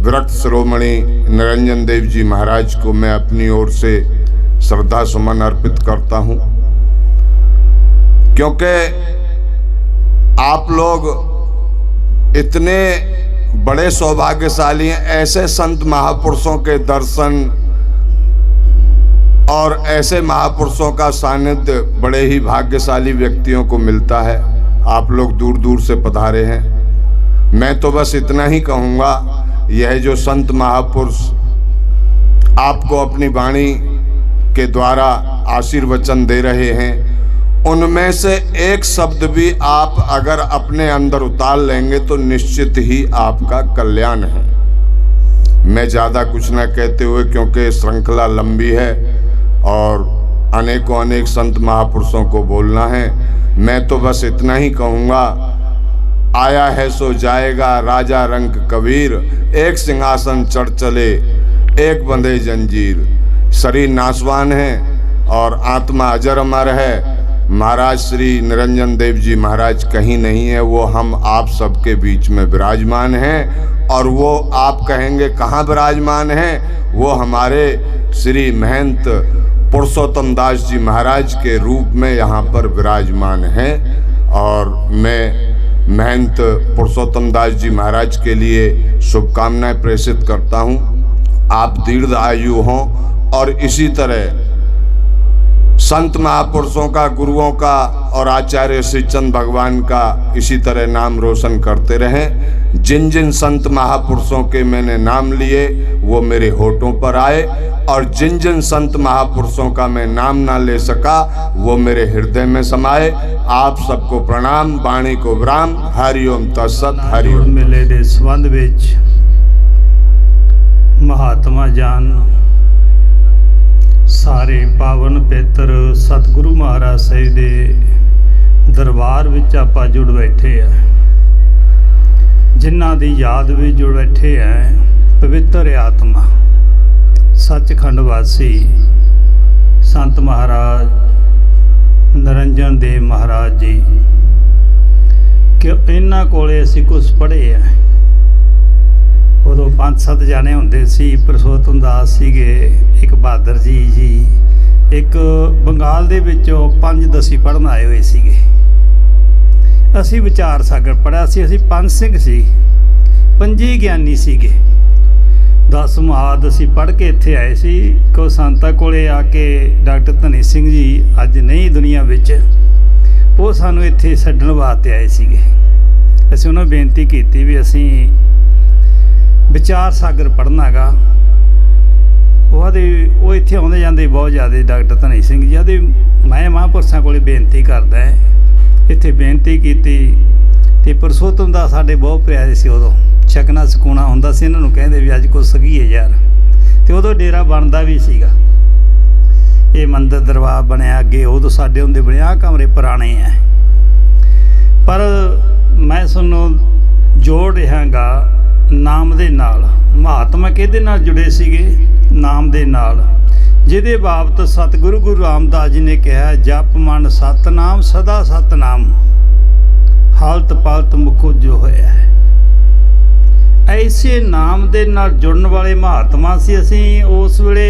विरक्त शिरोमणि निरंजन देव जी महाराज को मैं अपनी ओर से श्रद्धा सुमन अर्पित करता हूँ, क्योंकि आप लोग इतने बड़े सौभाग्यशाली हैं। ऐसे संत महापुरुषों के दर्शन और ऐसे महापुरुषों का सानिध्य बड़े ही भाग्यशाली व्यक्तियों को मिलता है। आप लोग दूर दूर से पधारे हैं। मैं तो बस इतना ही कहूँगा, यह जो संत महापुरुष आपको अपनी वाणी के द्वारा आशीर्वचन दे रहे हैं, उनमें से एक शब्द भी आप अगर अपने अंदर उतार लेंगे तो निश्चित ही आपका कल्याण है। मैं ज़्यादा कुछ न कहते हुए, क्योंकि श्रृंखला लंबी है और अनेकों अनेक संत महापुरुषों को बोलना है, मैं तो बस इतना ही कहूँगा, आया है सो जाएगा राजा रंग कबीर, एक सिंहासन चढ़ चले एक बंधे जंजीर। शरीर नाशवान है और आत्मा अजर अमर है। महाराज श्री निरंजन देव जी महाराज कहीं नहीं है, वो हम आप सबके बीच में विराजमान हैं। और वो आप कहेंगे कहाँ विराजमान हैं? वो हमारे श्री महंत पुरुषोत्तम दास जी महाराज के रूप में यहाँ पर विराजमान हैं। और मैं महंत पुरुषोत्तम दास जी महाराज के लिए शुभकामनाएं प्रेषित करता हूँ। आप दीर्घ आयु हों और इसी तरह संत महापुरुषों का, गुरुओं का और आचार्य श्री चंद भगवान का इसी तरह नाम रोशन करते रहें। जिन जिन संत महापुरुषों के मैंने नाम लिए वो मेरे होठों पर आए, और जिन जिन संत महापुरुषों का मैं नाम ना ले सका वो मेरे हृदय में समाए। आप सबको प्रणाम, वाणी को विराम। हरिओम तत्सत। हरिओम। मेले ਦੇ ਸੰਬੰਧ ਵਿੱਚ ਮਹਾਤਮਾ ਜਾਨ ਸਾਰੇ ਪਾਵਨ ਪਵਿੱਤਰ ਸਤਿਗੁਰੂ ਮਹਾਰਾਜ ਸਾਹਿਬ ਦੇ ਦਰਬਾਰ ਵਿੱਚ ਆਪਾਂ ਜੁੜ ਬੈਠੇ ਆ, ਜਿਨ੍ਹਾਂ ਦੀ ਯਾਦ ਵਿੱਚ ਜੁੜ ਬੈਠੇ ਆ। ਪਵਿੱਤਰ ਆਤਮਾ ਸੱਚਖੰਡ ਵਾਸੀ ਸੰਤ ਮਹਾਰਾਜ ਨਿਰੰਜਨ ਦੇਵ ਮਹਾਰਾਜ ਜੀ, ਕਿ ਇਹਨਾਂ ਕੋਲੇ ਅਸੀਂ ਕੁਝ ਪੜ੍ਹੇ ਆ। ਉਦੋਂ 5-7 ਜਾਣੇ ਹੁੰਦੇ ਸੀ। ਪੁਰਸ਼ੋਤਮ ਦਾਸ ਸੀਗੇ, ਇੱਕ ਬਹਾਦਰ ਜੀ, ਇੱਕ ਬੰਗਾਲ ਦੇ ਵਿੱਚੋਂ 5 ਪੜ੍ਹਨ ਆਏ ਹੋਏ ਸੀਗੇ। ਅਸੀਂ ਵਿਚਾਰ ਸਾਗਰ ਪੜ੍ਹਿਆ ਸੀ। ਅਸੀਂ 5 ਸਿੰਘ ਸੀ, 5 ਗਿਆਨੀ ਸੀਗੇ। 10 ਮੁਆਦ ਅਸੀਂ ਪੜ੍ਹ ਕੇ ਇੱਥੇ ਆਏ ਸੀ। ਕੋ ਸੰਤਾਂ ਕੋਲੇ ਆ ਕੇ ਡਾਕਟਰ ਧਨੀ ਸਿੰਘ ਜੀ ਅੱਜ ਨਹੀਂ ਦੁਨੀਆ ਵਿੱਚ, ਉਹ ਸਾਨੂੰ ਇੱਥੇ ਛੱਡਣ ਵਾਸਤੇ ਆਏ ਸੀਗੇ। ਅਸੀਂ ਉਹਨਾਂ ਨੂੰ ਬੇਨਤੀ ਕੀਤੀ ਵੀ ਅਸੀਂ ਵਿਚਾਰ ਸਾਗਰ ਪੜ੍ਹਨਾ ਹੈਗਾ। ਉਹ ਇੱਥੇ ਆਉਂਦੇ ਜਾਂਦੇ ਬਹੁਤ ਜ਼ਿਆਦਾ। ਡਾਕਟਰ ਧਨੀ ਸਿੰਘ ਜੀ ਆਦੇ ਮੈਂ ਮਹਾਂਪੁਰਸ਼ਾਂ ਕੋਲ ਬੇਨਤੀ ਕਰਦਾ। ਇੱਥੇ ਬੇਨਤੀ ਕੀਤੀ ਅਤੇ ਪੁਰਸ਼ੋਤਮ ਦਾ ਸਾਡੇ ਬਹੁਤ ਪਿਆਰੇ ਸੀ। ਉਦੋਂ ਛਕਣਾ ਸਕੂਣਾ ਹੁੰਦਾ ਸੀ। ਇਹਨਾਂ ਨੂੰ ਕਹਿੰਦੇ ਵੀ ਅੱਜ ਕੁਛ ਸਕੀਏ ਯਾਰ। ਅਤੇ ਉਦੋਂ ਡੇਰਾ ਬਣਦਾ ਵੀ ਸੀਗਾ। ਇਹ ਮੰਦਰ ਦਰਬਾਰ ਬਣਿਆ ਅੱਗੇ, ਉਦੋਂ ਸਾਡੇ ਹੁੰਦੇ ਬਣੇ। ਆਹ ਕਮਰੇ ਪੁਰਾਣੇ ਹੈ, ਪਰ ਮੈਂ ਤੁਹਾਨੂੰ ਜੋੜ ਰਿਹਾ ਗਾ ਨਾਮ ਦੇ ਨਾਲ। ਮਹਾਤਮਾ ਕਿਹਦੇ ਨਾਲ ਜੁੜੇ ਸੀਗੇ? ਨਾਮ ਦੇ ਨਾਲ, ਜਿਹਦੇ ਬਾਬਤ ਸਤਿਗੁਰੂ ਗੁਰੂ ਰਾਮਦਾਸ ਜੀ ਨੇ ਕਿਹਾ, ਜਪ ਮਨ ਸਤਨਾਮ ਸਦਾ ਸਤਨਾਮ, ਹਾਲਤ ਪਾਲਤ ਮੁਖੋ ਜੋ ਹੋਇਆ ਹੈ। ਐਸੇ ਨਾਮ ਦੇ ਨਾਲ ਜੁੜਨ ਵਾਲੇ ਮਹਾਤਮਾ ਸੀ ਅਸੀਂ। ਉਸ ਵੇਲੇ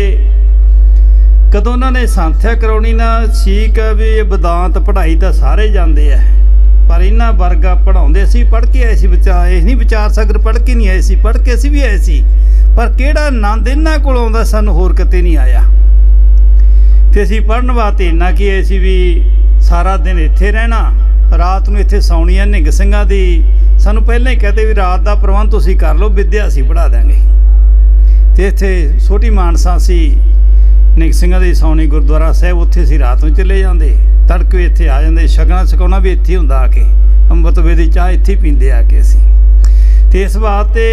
ਕਦੋਂ ਉਹਨਾਂ ਨੇ ਸਾਂਥਿਆ ਕਰਾਉਣੀ ਨਾ ਠੀਕ ਹੈ ਵੀ ਇਹ ਵਿਦਾਂਤ ਪੜ੍ਹਾਈ ਤਾਂ ਸਾਰੇ ਜਾਂਦੇ ਆ, ਪਰ ਇਹਨਾਂ ਵਰਗਾ ਪੜ੍ਹਾਉਂਦੇ ਸੀ। ਪੜ੍ਹ ਕੇ ਆਏ ਸੀ, ਵਿਚਾਰ ਇਹ ਨਹੀਂ ਵਿਚਾਰ ਸਾਗਰ ਪੜ੍ਹ ਕੇ ਨਹੀਂ ਆਏ ਸੀ, ਪੜ੍ਹ ਕੇ ਅਸੀਂ ਵੀ ਆਏ ਸੀ। ਪਰ ਕਿਹੜਾ ਆਨੰਦ ਇਹਨਾਂ ਕੋਲ ਆਉਂਦਾ ਸਾਨੂੰ ਹੋਰ ਕਿਤੇ ਨਹੀਂ ਆਇਆ। ਅਤੇ ਅਸੀਂ ਪੜ੍ਹਨ ਵਾਸਤੇ ਇੰਨਾ ਕੀ ਆਏ ਸੀ ਵੀ ਸਾਰਾ ਦਿਨ ਇੱਥੇ ਰਹਿਣਾ, ਰਾਤ ਨੂੰ ਇੱਥੇ ਸੌਣੀ ਹੈ। ਨਿਹੰਗ ਸਿੰਘਾਂ ਦੀ ਸਾਨੂੰ ਪਹਿਲਾਂ ਹੀ ਕਹਤੇ ਵੀ ਰਾਤ ਦਾ ਪ੍ਰਬੰਧ ਤੁਸੀਂ ਕਰ ਲਓ, ਵਿੱਦਿਆ ਅਸੀਂ ਪੜ੍ਹਾ ਦਿਆਂਗੇ। ਅਤੇ ਇੱਥੇ ਛੋਟੀ ਮਾਨਸਾ ਸੀ, ਨਿਹੰਗ ਸਿੰਘਾਂ ਦੀ ਸੌਣੀ ਗੁਰਦੁਆਰਾ ਸਾਹਿਬ, ਉੱਥੇ ਅਸੀਂ ਰਾਤ ਨੂੰ ਚਲੇ ਜਾਂਦੇ, ਤੜਕੇ ਇੱਥੇ ਆ ਜਾਂਦੇ। ਛਕਣਾ ਛਕਾਉਣਾ ਵੀ ਇੱਥੇ ਹੁੰਦਾ ਆ ਕੇ, ਅੰਮ੍ਰਿਤ ਵੇਲੇ ਦੀ ਚਾਹ ਇੱਥੇ ਪੀਂਦੇ ਆ ਕੇ ਅਸੀਂ। ਅਤੇ ਇਸ ਵਾਸਤੇ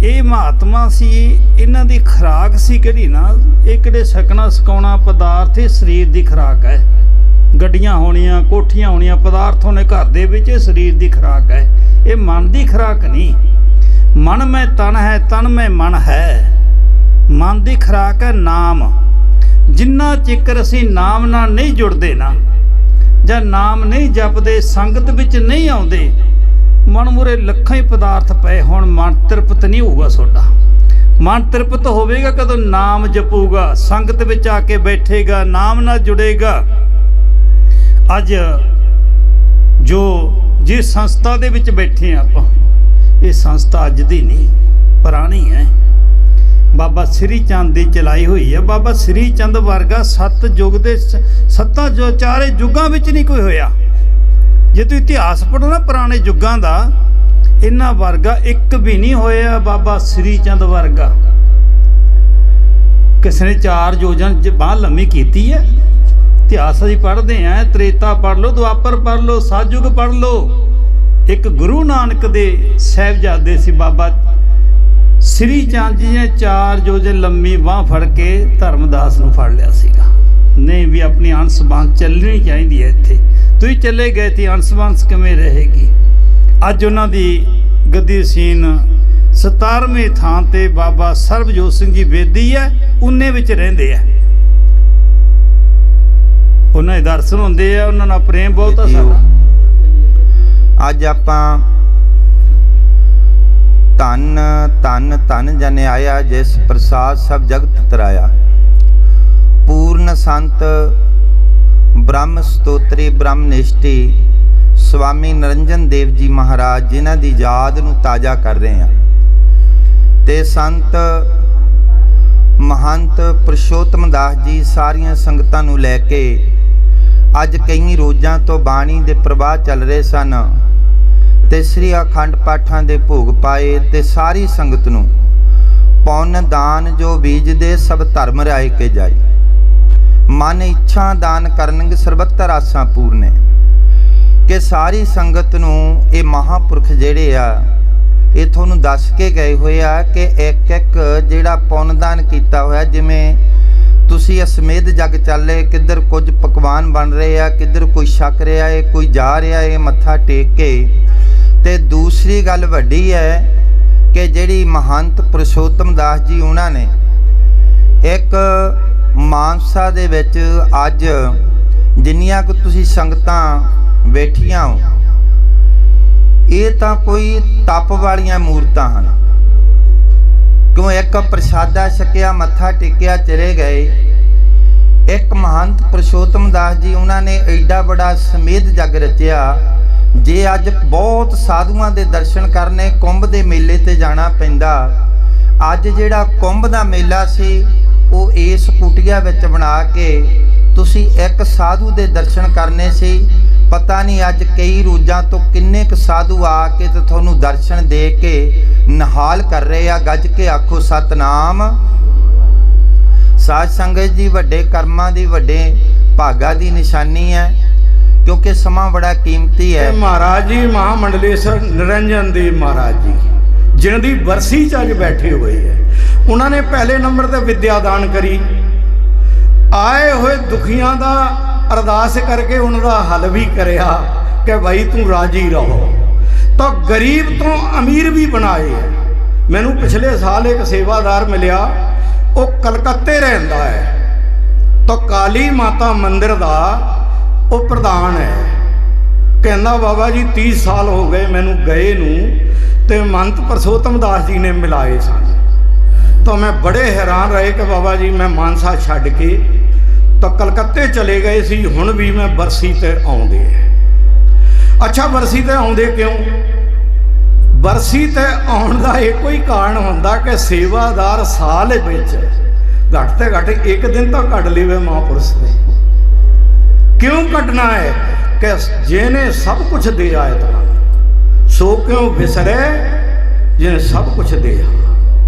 ਇਹ ਮਹਾਤਮਾ ਸੀ। ਇਹਨਾਂ ਦੀ ਖੁਰਾਕ ਸੀ ਕਿਹੜੀ ਨਾ, ਇਹ ਕਿਹੜੇ ਛਕਣਾ ਛਕਾਉਣਾ ਪਦਾਰਥ ਇਹ ਸਰੀਰ ਦੀ ਖੁਰਾਕ ਹੈ। ਗੱਡੀਆਂ ਹੋਣੀਆਂ, ਕੋਠੀਆਂ ਹੋਣੀਆਂ, ਪਦਾਰਥ ਹੋਣੇ ਘਰ ਦੇ ਵਿੱਚ, ਇਹ ਸਰੀਰ ਦੀ ਖੁਰਾਕ ਹੈ। ਇਹ ਮਨ ਦੀ ਖੁਰਾਕ ਨਹੀਂ। ਮਨ ਮੈਂ ਤਨ ਹੈ, ਤਨ ਮੈਂ ਮਨ ਹੈ। ਮਨ ਦੀ ਖੁਰਾਕ ਹੈ ਨਾਮ। ਜਿੰਨਾ ਚਿਕਰ ਅਸੀਂ ਨਾਮ ਨਾਲ ਨਹੀਂ ਜੁੜਦੇ ਨਾ, ਜਾਂ ਨਾਮ ਨਹੀਂ ਜਪਦੇ, ਸੰਗਤ ਵਿੱਚ ਨਹੀਂ ਆਉਂਦੇ, ਮਨ ਮੂਹਰੇ ਲੱਖਾਂ ਹੀ ਪਦਾਰਥ ਪਏ ਹੋਣ, ਮਨ ਤ੍ਰਿਪਤ ਨਹੀਂ ਹੋਊਗਾ ਤੁਹਾਡਾ। ਮਨ ਤ੍ਰਿਪਤ ਹੋਵੇਗਾ ਕਦੋਂ ਨਾਮ ਜਪੂਗਾ, ਸੰਗਤ ਵਿੱਚ ਆ ਕੇ ਬੈਠੇਗਾ, ਨਾਮ ਨਾਲ ਜੁੜੇਗਾ। ਅੱਜ ਜੋ ਜਿਸ ਸੰਸਥਾ ਦੇ ਵਿੱਚ ਬੈਠੇ ਹਾਂ ਆਪਾਂ, ਇਹ ਸੰਸਥਾ ਅੱਜ ਦੀ ਨਹੀਂ, ਪੁਰਾਣੀ ਹੈ। ਬਾਬਾ ਸ੍ਰੀ ਚੰਦ ਦੀ ਚਲਾਈ ਹੋਈ ਹੈ। ਬਾਬਾ ਸ੍ਰੀ ਚੰਦ ਵਰਗਾ 7 ਯੁੱਗ ਦੇ 7 ਜੋ ਚਾਰੇ ਯੁੱਗਾਂ ਵਿੱਚ ਨਹੀਂ ਕੋਈ ਹੋਇਆ। ਜੇ ਤੁਸੀਂ ਇਤਿਹਾਸ ਪੜ੍ਹੋ ਨਾ ਪੁਰਾਣੇ ਯੁੱਗਾਂ ਦਾ, ਇਹਨਾਂ ਵਰਗਾ ਇੱਕ ਵੀ ਨਹੀਂ ਹੋਇਆ। ਬਾਬਾ ਸ੍ਰੀ ਚੰਦ ਵਰਗਾ ਕਿਸੇ ਨੇ 4 ਯੋਜਨ ਬਾਂਹ ਲੰਮੀ ਕੀਤੀ ਹੈ। ਇਤਿਹਾਸ ਅਸੀਂ ਪੜ੍ਹਦੇ ਹਾਂ, ਤ੍ਰੇਤਾ ਪੜ੍ਹ ਲਓ, ਦੁਆਪਰ ਪੜ੍ਹ ਲਓ, ਸਤਿਯੁਗ ਪੜ੍ਹ ਲਓ। ਇੱਕ ਗੁਰੂ ਨਾਨਕ ਦੇ ਸਾਹਿਬਜ਼ਾਦੇ ਸੀ ਬਾਬਾ ਸ੍ਰੀ ਚੰਦ ਜੀ ਨੇ 4 ਯੋਜਨ ਲੰਮੀ ਬਾਂਹ ਫੜ ਕੇ ਧਰਮਦਾਸ ਨੂੰ ਫੜ ਲਿਆ ਸੀਗਾ। ਨਹੀਂ ਵੀ ਆਪਣੀ ਅੰਸ ਬੰਸ ਚੱਲਣੀ ਚਾਹੀਦੀ ਹੈ। ਇੱਥੇ ਤੁਸੀਂ ਚਲੇ ਗਏ ਤੇ ਅੰਸ ਬੰਸ ਕਿਵੇਂ ਰਹੇਗੀ? ਅੱਜ ਉਹਨਾਂ ਦੀ ਗੱਦੀ ਸੀਨ 17ਵੇਂ ਥਾਂ ਤੇ ਬਾਬਾ ਸਰਬਜੋਤ ਸਿੰਘ ਜੀ ਬੇਦੀ ਹੈ, ਉਹਨੇ ਵਿੱਚ ਰਹਿੰਦੇ ਆ। ਉਹਨਾਂ ਦੇ ਦਰਸ਼ਨ ਹੁੰਦੇ ਆ, ਉਹਨਾਂ ਨਾਲ ਪ੍ਰੇਮ ਬਹੁਤ ਆ ਸਾਡਾ। ਅੱਜ ਆਪਾਂ ਧੰਨ ਧੰਨ ਧੰਨ ਜਨ ਆਇਆ, ਜਿਸ ਪ੍ਰਸਾਦ ਸਭ ਜਗਤ ਤਰਾਇਆ। ਪੂਰਨ ਸੰਤ ਬ੍ਰਹਮ ਸਤੋਤਰੀ ਬ੍ਰਹਮ ਨਿਸ਼ਟੀ ਸਵਾਮੀ ਨਿਰੰਜਨ ਦੇਵ ਜੀ ਮਹਾਰਾਜ, ਜਿਨ੍ਹਾਂ ਦੀ ਯਾਦ ਨੂੰ ਤਾਜ਼ਾ ਕਰ ਰਹੇ ਹਾਂ। ਤੇ ਸੰਤ ਮਹੰਤ ਪੁਰਸ਼ੋਤਮ ਦਾਸ ਜੀ ਸਾਰੀਆਂ ਸੰਗਤਾਂ ਨੂੰ ਲੈ ਕੇ ਅੱਜ ਕਈ ਰੋਜ਼ਾਂ ਤੋਂ ਬਾਣੀ ਦੇ ਪ੍ਰਵਾਹ ਚੱਲ ਰਹੇ ਸਨ ਤੇ ਸ੍ਰੀ ਅਖੰਡ ਪਾਠਾਂ ਦੇ ਭੋਗ ਪਾਏ ਤੇ ਸਾਰੀ ਸੰਗਤ ਨੂੰ ਪੁੰਨ ਦਾਨ ਜੋ ਬੀਜਦੇ ਸਭ ਧਰਮ ਰਾਏ ਕੇ ਜਾਏ। ਮਨ ਇੱਛਾ ਦਾਨ ਕਰਨਗੇ ਸਰਬੱਤਰ ਆਸਾਂ ਪੂਰਨੇ। ਕਿ ਸਾਰੀ ਸੰਗਤ ਨੂੰ ਇਹ ਮਹਾਂਪੁਰਖ ਜਿਹੜੇ ਆ ਇਹ ਤੁਹਾਨੂੰ ਦੱਸ ਕੇ ਗਏ ਹੋਏ ਆ ਕਿ ਇੱਕ ਇੱਕ ਜਿਹੜਾ ਪੁੰਨ ਦਾਨ ਕੀਤਾ ਹੋਇਆ, ਜਿਵੇਂ ਤੁਸੀਂ ਅਸਮੇਧ ਜੱਗ ਚੱਲੇ, ਕਿੱਧਰ ਕੁਝ ਪਕਵਾਨ ਬਣ ਰਹੇ ਆ, ਕਿੱਧਰ ਕੋਈ ਛਕ ਰਿਹਾ ਹੈ, ਕੋਈ ਜਾ ਰਿਹਾ ਹੈ ਮੱਥਾ ਟੇਕ ਕੇ। ਤੇ ਦੂਸਰੀ ਗੱਲ ਵੱਡੀ ਹੈ ਕਿ ਜਿਹੜੀ ਮਹੰਤ ਪੁਰਸ਼ੋਤਮ ਦਾਸ ਜੀ ਉਹਨਾਂ ਨੇ ਇੱਕ ਮਾਨਸਾ ਦੇ ਵਿੱਚ ਅੱਜ ਜਿੰਨੀਆਂ ਕੁ ਤੁਸੀਂ ਸੰਗਤਾਂ ਬੈਠੀਆਂ ਹੋ, ਇਹ ਤਾਂ ਕੋਈ ਤਪ ਵਾਲੀਆਂ ਮੂਰਤਾਂ ਹਨ। ਕਿਉਂ ਇੱਕ ਪ੍ਰਸ਼ਾਦਾ ਛਕਿਆ, ਮੱਥਾ ਟੇਕਿਆ, ਚਲੇ ਗਏ। ਇੱਕ ਮਹੰਤ ਪੁਰਸ਼ੋਤਮ ਦਾਸ ਜੀ ਉਹਨਾਂ ਨੇ ਐਡਾ ਬੜਾ ਸਮੇਧ ਜੱਗ ਰਚਿਆ। ਜੇ ਅੱਜ ਬਹੁਤ ਸਾਧੂਆਂ ਦੇ ਦਰਸ਼ਨ ਕਰਨੇ ਕੁੰਭ ਦੇ ਮੇਲੇ ਤੇ ਜਾਣਾ ਪੈਂਦਾ, ਅੱਜ ਜਿਹੜਾ ਕੁੰਭ ਦਾ ਮੇਲਾ ਸੀ ਉਹ ਇਸ ਕੁਟੀਆ ਵਿੱਚ ਬਣਾ ਕੇ ਤੁਸੀਂ ਇੱਕ ਸਾਧੂ ਦੇ ਦਰਸ਼ਨ ਕਰਨੇ ਸੀ। ਪਤਾ ਨਹੀਂ ਅੱਜ ਕਈ ਰੋਜ਼ਾਂ ਤੋਂ ਕਿੰਨੇ ਕੁ ਸਾਧੂ ਆ ਕੇ ਤੇ ਤੁਹਾਨੂੰ ਦਰਸ਼ਨ ਦੇ ਕੇ ਨਿਹਾਲ ਕਰ ਰਹੇ ਆ। ਗੱਜ ਕੇ ਆਖੋ ਸਤਨਾਮ। ਸਾਧ ਸੰਗਤ ਜੀ, ਵੱਡੇ ਕਰਮਾਂ ਦੀ, ਵੱਡੇ ਭਾਗਾਂ ਦੀ ਨਿਸ਼ਾਨੀ ਹੈ, ਕਿਉਂਕਿ ਸਮਾਂ ਬੜਾ ਕੀਮਤੀ ਹੈ। ਮਹਾਰਾਜ ਜੀ ਮਹਾਮੰਡਲੇਸ਼ਵਰ ਨਿਰੰਜਨ ਦੇਵ ਮਹਾਰਾਜ ਜੀ, ਜਿਨ੍ਹਾਂ ਦੀ ਬਰਸੀ 'ਚ ਅੱਜ ਬੈਠੇ ਹੋਏ ਹੈ, ਉਹਨਾਂ ਨੇ ਪਹਿਲੇ ਨੰਬਰ ਤੇ ਵਿਦਿਆ ਦਾਨ ਕਰੀ। ਆਏ ਹੋਏ ਦੁਖੀਆਂ ਦਾ ਅਰਦਾਸ ਕਰਕੇ ਉਹਨਾਂ ਦਾ ਹੱਲ ਵੀ ਕਰਿਆ ਕਿ ਭਾਈ ਤੂੰ ਰਾਜੀ ਰਹੋ। ਤਾਂ ਗਰੀਬ ਤੋਂ ਅਮੀਰ ਵੀ ਬਣਾਏ ਹੈ। ਮੈਨੂੰ ਪਿਛਲੇ ਸਾਲ ਇੱਕ ਸੇਵਾਦਾਰ ਮਿਲਿਆ, ਉਹ ਕਲਕੱਤੇ ਰਹਿੰਦਾ ਹੈ, ਤਾਂ ਕਾਲੀ ਮਾਤਾ ਮੰਦਿਰ ਦਾ ਉਹ ਪ੍ਰਧਾਨ ਹੈ। ਕਹਿੰਦਾ ਬਾਬਾ ਜੀ 30 ਸਾਲ ਹੋ ਗਏ ਮੈਨੂੰ ਗਏ ਨੂੰ, ਤੇ ਮਹੰਤ ਪੁਰਸ਼ੋਤਮ ਦਾਸ ਜੀ ਨੇ ਮਿਲਾਏ ਸਨ। ਤਾਂ ਮੈਂ ਬੜੇ ਹੈਰਾਨ ਰਹੇ ਕਿ ਬਾਬਾ ਜੀ ਮੈਂ ਮਾਨਸਾ ਛੱਡ ਕੇ ਤਾਂ ਕਲਕੱਤੇ ਚਲੇ ਗਏ ਸੀ, ਹੁਣ ਵੀ ਮੈਂ ਬਰਸੀ ਤੇ ਆਉਂਦੇ ਆ। ਅੱਛਾ, ਬਰਸੀ ਤੇ ਆਉਂਦੇ ਕਿਉਂ? ਬਰਸੀ ਤੇ ਆਉਣ ਦਾ ਇੱਕੋ ਹੀ ਕਾਰਨ ਹੁੰਦਾ ਕਿ ਸੇਵਾਦਾਰ ਸਾਲ ਵਿੱਚ ਘੱਟ ਤੇ ਘੱਟ ਇੱਕ ਦਿਨ ਤਾਂ ਕੱਢ ਲਵੇ ਮਹਾਂਪੁਰਸ਼ ਦੇ। ਕਿਉਂ ਕੱਢਣਾ ਹੈ? ਕਿ ਜਿਹਨੇ ਸਭ ਕੁਝ ਦਿਆ ਹੈ ਤੁਹਾਨੂੰ, ਸੋ ਕਿਉਂ ਵਿਸਰੇ ਜਿਹਨੇ ਸਭ ਕੁਝ ਦਿਆ।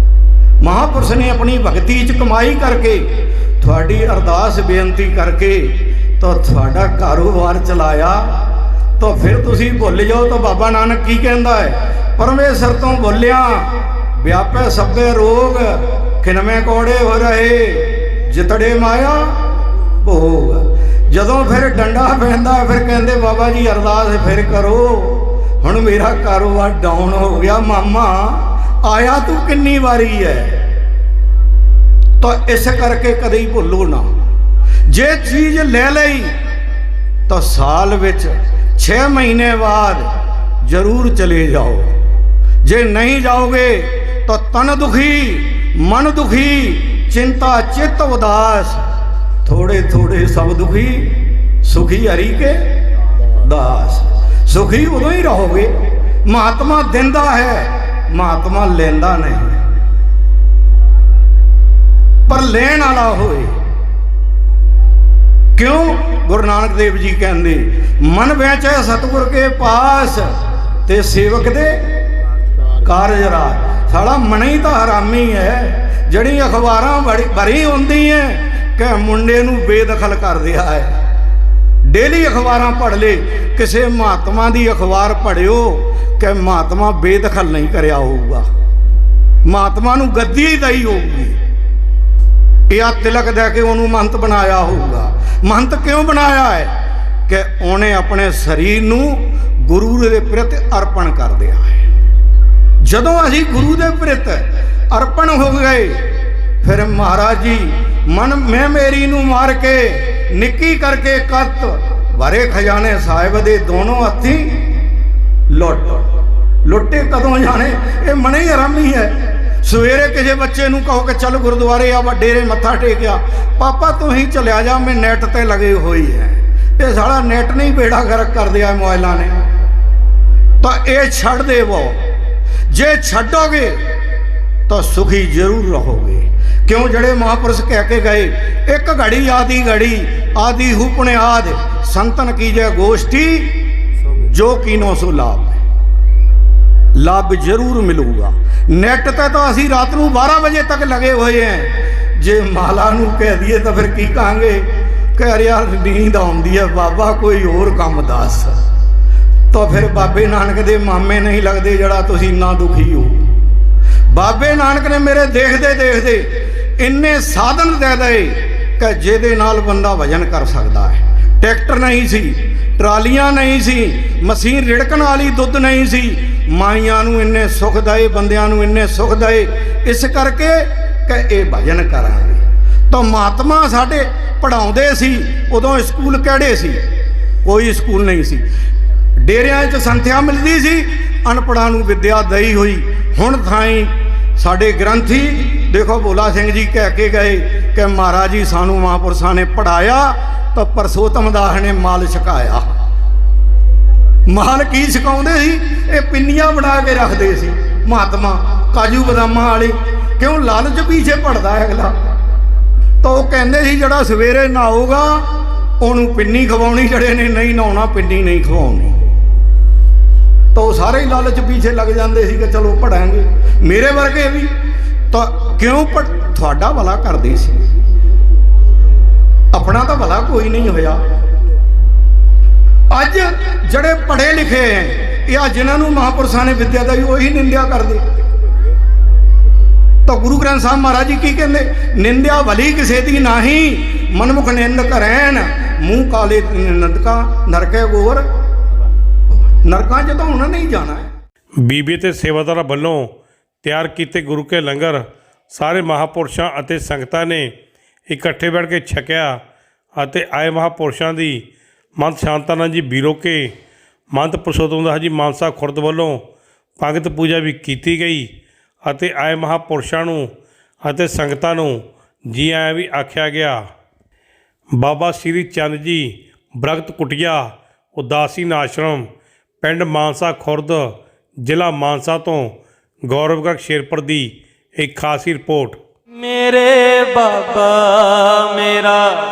ਮਹਾਂਪੁਰਸ਼ ਨੇ ਆਪਣੀ ਭਗਤੀ 'ਚ ਕਮਾਈ ਕਰਕੇ ਤੁਹਾਡੀ ਅਰਦਾਸ ਬੇਨਤੀ ਕਰਕੇ ਤਾਂ ਤੁਹਾਡਾ ਕਾਰੋਬਾਰ ਚਲਾਇਆ। ਤਾਂ ਫਿਰ ਤੁਸੀਂ ਭੁੱਲ ਜਾਓ ਤਾਂ ਬਾਬਾ ਨਾਨਕ ਕੀ ਕਹਿੰਦਾ ਹੈ? ਪਰਮੇਸ਼ਰ ਤੋਂ ਭੁੱਲਿਆ ਵਿਆਪੈ ਸਭੇ ਰੋਗ, ਖਿਨਵੇਂ ਕੋੜੇ ਹੋ ਰਹੇ ਜਿਤੜੇ ਮਾਇਆ ਭੋਗ। ਜਦੋਂ ਫਿਰ ਡੰਡਾ ਪੈਂਦਾ ਫਿਰ ਕਹਿੰਦੇ ਬਾਬਾ ਜੀ ਅਰਦਾਸ ਫਿਰ ਕਰੋ, ਹੁਣ ਮੇਰਾ ਕਾਰੋਬਾਰ ਡਾਊਨ ਹੋ ਗਿਆ। ਮਾਮਾ ਆਇਆ ਤੂੰ ਕਿੰਨੀ ਵਾਰੀ ਹੈ? ਤਾਂ ਇਸ ਕਰਕੇ ਕਦੇ ਹੀ ਭੁੱਲੋ ਨਾ। ਜੇ ਚੀਜ਼ ਲੈ ਲਈ ਤਾਂ ਸਾਲ ਵਿੱਚ 6 ਮਹੀਨੇ ਬਾਅਦ ਜ਼ਰੂਰ ਚਲੇ ਜਾਓ। ਜੇ ਨਹੀਂ ਜਾਓਗੇ ਤਾਂ ਤਨ ਦੁਖੀ, ਮਨ ਦੁਖੀ, ਚਿੰਤਾ ਚਿੱਤ ਉਦਾਸ, ਥੋੜੇ ਥੋੜੇ ਸਭ ਦੁਖੀ, ਸੁਖੀ ਹਰੀ ਕੇ ਦਾਸ। ਸੁਖੀ ਉਦੋਂ ਹੀ ਰਹੋਗੇ। ਮਹਾਤਮਾ ਦਿੰਦਾ ਹੈ, ਮਹਾਤਮਾ ਲੈਂਦਾ ਨਹੀਂ, ਪਰ ਲੈਣ ਵਾਲਾ ਹੋਏ। ਕਿਉਂ? ਗੁਰੂ ਨਾਨਕ ਦੇਵ ਜੀ ਕਹਿੰਦੇ ਮਨ ਵੇਚੈ ਸਤਿਗੁਰ ਕੇ ਪਾਸ, ਤੇ ਸੇਵਕ ਦੇ ਕਾਰਜ ਰਾਜ। ਸਾਲਾ ਮਨ ਹੀ ਤਾਂ ਹਰਾਮੀ ਹੈ। ਜਿਹੜੀ ਅਖਬਾਰਾਂ ਭਰੀ ਹੁੰਦੀ ਹੈ ਕਿ ਮੁੰਡੇ ਨੂੰ ਬੇਦਖਲ ਕਰ ਦਿਆ ਹੈ। ਡੇਲੀ ਅਖਬਾਰਾਂ ਪੜ੍ਹ ਲੈ, ਕਿਸੇ ਮਹਾਤਮਾ ਦੀ ਅਖਬਾਰ ਪੜ੍ਹਿਓ ਕਿ ਮਹਾਤਮਾ ਬੇਦਖਲ ਨਹੀਂ ਕਰਿਆ ਹੋਊਗਾ, ਮਹਾਤਮਾ ਨੂੰ ਗੱਦੀ ਹੀ ਦਈ ਹੋਊਗੀ। ਇਹ ਆ ਤਿਲਕ ਦੇ ਕੇ ਉਹਨੂੰ ਮਹੰਤ ਬਣਾਇਆ ਹੋਊਗਾ। ਮਹੰਤ ਕਿਉਂ ਬਣਾਇਆ ਹੈ? ਕਿ ਉਹਨੇ ਆਪਣੇ ਸਰੀਰ ਨੂੰ ਗੁਰੂ ਦੇ ਪ੍ਰਤੀ ਅਰਪਣ ਕਰ ਦਿਆ ਹੈ। ਜਦੋਂ ਅਸੀਂ ਗੁਰੂ ਦੇ ਪ੍ਰਤ ਅਰਪਣ ਹੋ ਗਏ, ਫਿਰ ਮਹਾਰਾਜ ਜੀ ਮਨ ਮੈਂ ਮੇਰੀ ਨੂੰ ਮਾਰ ਕੇ ਨਿੱਕੀ ਕਰਕੇ ਕੱਤ ਭਰੇ ਖਜ਼ਾਨੇ ਸਾਹਿਬ ਦੇ ਦੋਨੋਂ ਹੱਥੀਂ ਲੁੱਟੇ ਕਦੋਂ ਜਾਣੇ। ਇਹ ਮਨੇ ਹੀ ਹਰਾਮੀ ਹੈ। ਸਵੇਰੇ ਕਿਸੇ ਬੱਚੇ ਨੂੰ ਕਹੋ ਕਿ ਚੱਲ ਗੁਰਦੁਆਰੇ ਆ ਡੇਰੇ ਮੱਥਾ ਟੇਕਿਆ, ਪਾਪਾ ਤੂੰ ਹੀ ਚਲਿਆ ਜਾ, ਮੈਂ ਨੈਟ ਤੇ ਲਗੇ ਹੋਈ ਹੈ। ਇਹ ਸਾਲਾ ਨੈਟ ਨਹੀਂ ਬੇੜਾ ਗਰਕ ਕਰ ਦਿਆ ਮੋਬਾਈਲਾਂ ਨੇ। ਤਾਂ ਇਹ ਛੱਡ ਦੇਵੋ, ਜੇ ਛੱਡੋਗੇ ਤਾਂ ਸੁਖੀ ਜ਼ਰੂਰ ਰਹੋਗੇ। ਕਿਉਂ ਜਿਹੜੇ ਮਹਾਂਪੁਰਸ਼ ਕਹਿ ਕੇ ਗਏ, ਇੱਕ ਘੜੀ ਆਦੀ ਘੜੀ ਆਦੀ ਹੂ ਪੁਣਿਆਦ ਸੰਤਨ ਕੀ ਜੈ ਗੋਸ਼ਟੀ ਜੋ ਕੀਨੋ ਸੋ ਲਾਭ। ਲਾਭ ਜ਼ਰੂਰ ਮਿਲੂਗਾ। ਨੈਟ ਤੇ ਤਾਂ ਅਸੀਂ ਰਾਤ ਨੂੰ 12 ਵਜੇ ਤੱਕ ਲਗੇ ਹੋਏ हैं। ਜੇ ਮਾਲਾ ਨੂੰ ਕਹਿ ਦਈਏ ਤਾਂ ਫਿਰ ਕੀ ਕਹਾਂਗੇ ਕਿ ਯਾਰ ਨੀਂਦ ਆਉਂਦੀ ਹੈ ਬਾਬਾ, ਕੋਈ ਹੋਰ ਕੰਮ ਦੱਸ। ਤਾਂ ਫਿਰ ਬਾਬੇ ਨਾਨਕ ਦੇ ਮਾਮੇ ਨਹੀਂ ਲੱਗਦੇ ਜਿਹੜਾ ਤੁਸੀਂ ਇੰਨਾ ਦੁਖੀ ਹੋ। ਬਾਬੇ ਨਾਨਕ ਨੇ ਮੇਰੇ ਦੇਖਦੇ ਦੇਖਦੇ ਇੰਨੇ ਸਾਧਨ ਦੇ ਦਏ ਕਿ ਜਿਹਦੇ ਨਾਲ ਬੰਦਾ ਵਜਨ ਕਰ ਸਕਦਾ ਹੈ। ਟਰੈਕਟਰ ਨਹੀਂ ਸੀ, ਟਰਾਲੀਆਂ ਨਹੀਂ ਸੀ, ਮਸ਼ੀਨ ਰਿੜਕਣ ਵਾਲੀ ਦੁੱਧ ਨਹੀਂ ਸੀ। ਮਾਈਆਂ ਨੂੰ ਇੰਨੇ ਸੁੱਖ ਦਏ, ਬੰਦਿਆਂ ਨੂੰ ਇੰਨੇ ਸੁੱਖ ਦਏ, ਇਸ ਕਰਕੇ ਕਿ ਇਹ ਭਜਨ ਕਰਾਂਗੇ। ਤਾਂ ਮਹਾਤਮਾ ਸਾਡੇ ਪੜ੍ਹਾਉਂਦੇ ਸੀ। ਉਦੋਂ ਸਕੂਲ ਕਿਹੜੇ ਸੀ? ਕੋਈ ਸਕੂਲ ਨਹੀਂ ਸੀ। ਡੇਰਿਆਂ 'ਚ ਸੰਥਿਆ ਮਿਲਦੀ ਸੀ, ਅਨਪੜ੍ਹਾਂ ਨੂੰ ਵਿੱਦਿਆ ਦਈ ਹੋਈ। ਹੁਣ ਥਾਈ ਸਾਡੇ ਗ੍ਰੰਥੀ ਦੇਖੋ ਭੋਲਾ ਸਿੰਘ ਜੀ ਕਹਿ ਕੇ ਗਏ ਕਿ ਮਹਾਰਾਜ ਜੀ ਸਾਨੂੰ ਮਹਾਂਪੁਰਸ਼ਾਂ ਨੇ ਪੜ੍ਹਾਇਆ ਤਾਂ ਪਰਸੋਤਮ ਦਾਸ ਨੇ ਮਾਲ ਛਕਾਇਆ। ਮਾਲ ਕੀ ਛਕਾਉਂਦੇ ਸੀ? ਇਹ ਪਿੰਨੀਆਂ ਬਣਾ ਕੇ ਰੱਖਦੇ ਸੀ ਮਹਾਤਮਾ, ਕਾਜੂ ਬਦਾਮਾਂ ਵਾਲੀ। ਕਿਉਂ? ਲਾਲਚ ਪਿੱਛੇ ਪੜਦਾ ਹੈ ਅਗਲਾ। ਤਾਂ ਉਹ ਕਹਿੰਦੇ ਸੀ ਜਿਹੜਾ ਸਵੇਰੇ ਨਹਾਊਗਾ ਉਹਨੂੰ ਪਿੰਨੀ ਖਵਾਉਣੀ, ਜਿਹੜੇ ਨੇ ਨਹੀਂ ਨਹਾਉਣਾ ਪਿੰਨੀ ਨਹੀਂ ਖਵਾਉਣੀ। ਤਾਂ ਉਹ ਸਾਰੇ ਹੀ ਲਾਲਚ ਪਿੱਛੇ ਲੱਗ ਜਾਂਦੇ ਸੀ ਕਿ ਚਲੋ ਪੜਾਂਗੇ। ਮੇਰੇ ਵਰਗੇ ਵੀ ਤਾਂ ਕਿਉਂ ਤੁਹਾਡਾ ਭਲਾ ਕਰਦੇ ਸੀ, ਆਪਣਾ ਤਾਂ ਭਲਾ ਕੋਈ ਨਹੀਂ ਹੋਇਆ। ਅੱਜ ਜਿਹੜੇ ਪੜ੍ਹੇ ਲਿਖੇ ਹੈ, ਇਹ ਆ ਜਿਨ੍ਹਾਂ ਨੂੰ ਮਹਾਂਪੁਰਸ਼ਾਂ ਨੇ ਵਿੱਦਿਆ ਦਾ ਉਹੀ ਨਿੰਦਿਆ ਕਰਦੇ। ਤਾਂ ਗੁਰੂ ਗ੍ਰੰਥ ਸਾਹਿਬ ਮਹਾਰਾਜ ਜੀ ਕੀ ਕਹਿੰਦੇ? ਨਿੰਦਿਆ ਭਲੀ ਕਿਸੇ ਦੀ ਨਾਹੀ, ਮਨਮੁਖ ਨਿੰਦ ਕਰੈਨ ਮੂੰਹ ਕਾਲੇ ਨੰਦਕਾ ਨਰਕੇ ਗੋਰ। ਨਰਕਾਂ 'ਚ ਤਾਂ ਉਹਨਾਂ ਨੇ ਹੀ ਜਾਣਾ ਹੈ। ਬੀਬੀ ਤੇ ਸੇਵਾਦਾਰਾਂ ਵੱਲੋਂ ਤਿਆਰ ਕੀਤੇ ਗੁਰੂ ਕੇ ਲੰਗਰ ਸਾਰੇ ਮਹਾਂਪੁਰਸ਼ਾਂ ਅਤੇ ਸੰਗਤਾਂ ਨੇ ਇਕੱਠੇ ਬੈਠ ਕੇ ਛਕਿਆ ਅਤੇ ਆਏ ਮਹਾਂਪੁਰਸ਼ਾਂ ਦੀ ਮਹੰਤ ਸ਼ਾਂਤਾਨੰਦ ਜੀ ਬੀਰੋਕੇ, ਮਹੰਤ ਪੁਰਸ਼ੋਤਮ ਦਾਸ ਜੀ ਮਾਨਸਾ ਖੁਰਦ ਵੱਲੋਂ ਭਗਤ ਪੂਜਾ ਵੀ ਕੀਤੀ ਗਈ ਅਤੇ ਆਏ ਮਹਾਂਪੁਰਸ਼ਾਂ ਨੂੰ ਅਤੇ ਸੰਗਤਾਂ ਨੂੰ ਜੀ ਆਇਆਂ ਵੀ ਆਖਿਆ ਗਿਆ। ਬਾਬਾ ਸ਼੍ਰੀ ਚੰਦ ਜੀ ਬ੍ਰਗਤ ਕੁਟੀਆ ਉਦਾਸੀਨ ਆਸ਼ਰਮ ਪਿੰਡ ਮਾਨਸਾ ਖੁਰਦ ਜ਼ਿਲ੍ਹਾ ਮਾਨਸਾ ਤੋਂ ਗੌਰਵ ਗਰਗ ਸ਼ੇਰਪੁਰ ਦੀ ਇੱਕ ਖਾਸੀ ਰਿਪੋਰਟ। ਮੇਰੇ ਬਾਬਾ ਮੇਰਾ